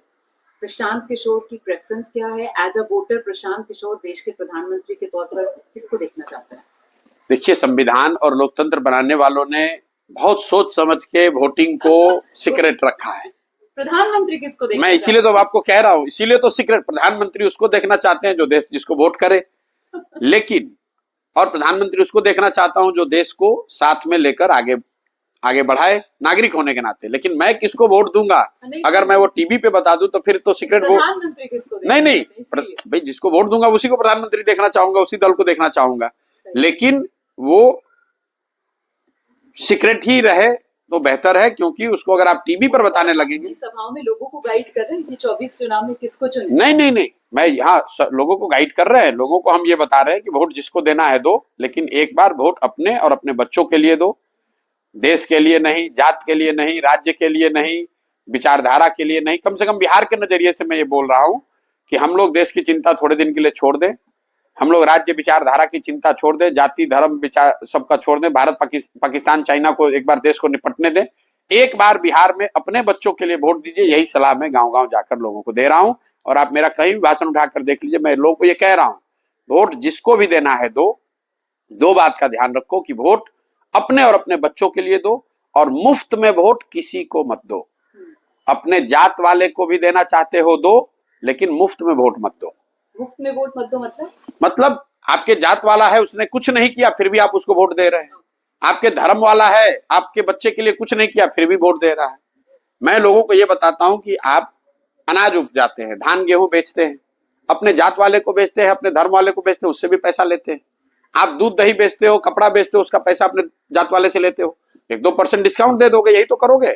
Prashant Kishor की प्रेफरेंस क्या है? As a voter Prashant Kishor देश के प्रधानमंत्री के तौर पर किसको देखना चाहते हैं? देखिए, संविधान और लोकतंत्र बनाने वालों ने बहुत सोच समझ के वोटिंग को सीक्रेट रखा है। प्रधानमंत्री किसको देखना? मैं इसीलिए तो आपको कह रहा हूं, इसीलिए तो सीक्रेट। प्रधानमंत्री उसको देखना चाहते हैं जो देश जिसको वोट करे, लेकिन और प्रधानमंत्री उसको देखना चाहता हूं जो देश को साथ में लेकर आगे बढ़ाए नागरिक होने के नाते। लेकिन मैं किसको वोट दूंगा अगर मैं वो टीवी पे बता दूं तो फिर तो सीक्रेट वोट। प्रधानमंत्री किसको? नहीं, भाई जिसको वोट दूंगा उसी को प्रधानमंत्री देखना चाहूंगा, उसी दल को देखना चाहूंगा, लेकिन वो सीक्रेट ही रहे तो बेहतर है, क्योंकि उसको अगर आप टीवी पर बताने लगेंगे। सभाओं में लोगों को गाइड कर रहे हैं कि 24 चुनाव में किसको चुने? नहीं, मैं यहाँ लोगों को गाइड कर रहे हैं, लोगों को हम ये बता रहे हैं कि वोट जिसको देना है दो, लेकिन एक बार वोट अपने और अपने बच्चों के लिए दो, देश के लिए नहीं, जात के लिए नहीं, राज्य के लिए नहीं, विचारधारा के लिए नहीं। कम से कम बिहार के नजरिए से मैं ये बोल रहा हूं कि हम लोग देश की चिंता थोड़े दिन के लिए छोड़ दें, हम लोग राज्य विचारधारा की चिंता छोड़ दें, जाति धर्म विचार सबका छोड़ दें, भारत पाकिस्तान चाइना को एक बार देश को निपटने दें, एक बार बिहार में अपने बच्चों के लिए वोट दीजिए। यही सलाह मैं गांव गांव जाकर लोगों को दे रहा हूं, और आप मेरा कहीं भी भाषण उठाकर देख लीजिए, मैं लोगों को ये कह रहा हूं वोट जिसको भी देना है दो बात का ध्यान रखो कि वोट अपने और अपने बच्चों के लिए दो, और मुफ्त में वोट किसी को मत दो। अपने जात वाले को भी देना चाहते हो दो, लेकिन मुफ्त में वोट मत दो। मुफ्त में वोट मत दो मतलब आपके जात वाला है, उसने कुछ नहीं किया फिर भी आप उसको वोट दे रहे हैं। आपके धर्म वाला है, आपके बच्चे के लिए कुछ नहीं किया फिर भी वोट दे रहा है। मैं लोगों को ये बताता हूं कि आप अनाज उपजाते हैं, धान गेहूं बेचते हैं, अपने जात वाले को बेचते हैं, अपने धर्म वाले को बेचते हैं, उससे भी पैसा लेते हैं। आप दूध दही बेचते हो, कपड़ा बेचते हो, उसका पैसा अपने जात वाले से लेते हो, 1-2% डिस्काउंट दे दोगे, यही तो करोगे,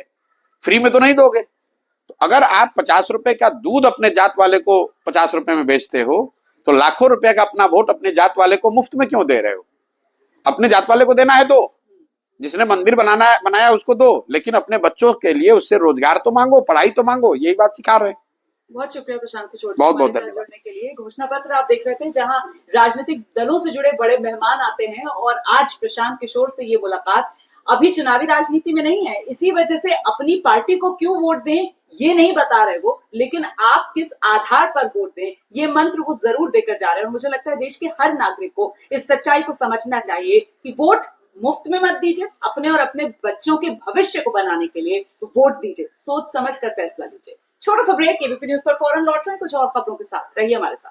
फ्री में तो नहीं दोगे। तो अगर आप 50 रुपए का दूध अपने जात वाले को 50 रुपए में बेचते हो, तो लाखों रुपए का अपना वोट अपने जात वाले को मुफ्त में क्यों दे रहे हो? अपने जात वाले को देना है दो, जिसने मंदिर बनाया उसको दो, लेकिन अपने बच्चों के लिए उससे रोजगार तो मांगो, पढ़ाई तो मांगो। यही बात सिखा रहे हैं। बहुत शुक्रिया प्रशांत किशोर, बहुत धन्यवाद के लिए। घोषणा पत्र आप देख रहे थे जहां राजनीतिक दलों से जुड़े बड़े मेहमान आते हैं, और आज प्रशांत किशोर से ये मुलाकात अभी चुनावी राजनीति में नहीं है, इसी वजह से अपनी पार्टी को क्यों वोट दें ये नहीं बता रहे वो, लेकिन आप किस आधार पर वोट दें ये मंत्र वो जरूर देकर जा रहे हैं। और मुझे लगता है देश के हर नागरिक को इस सच्चाई को समझना चाहिए कि वोट मुफ्त में मत दीजिए, अपने और अपने बच्चों के भविष्य को बनाने के लिए वोट दीजिए, सोच समझ कर फैसला लीजिए। छोटा सा ब्रेक, एबीपी न्यूज पर फौरन लौट रहे हैं कुछ और खबरों के साथ, रहिए हमारे साथ।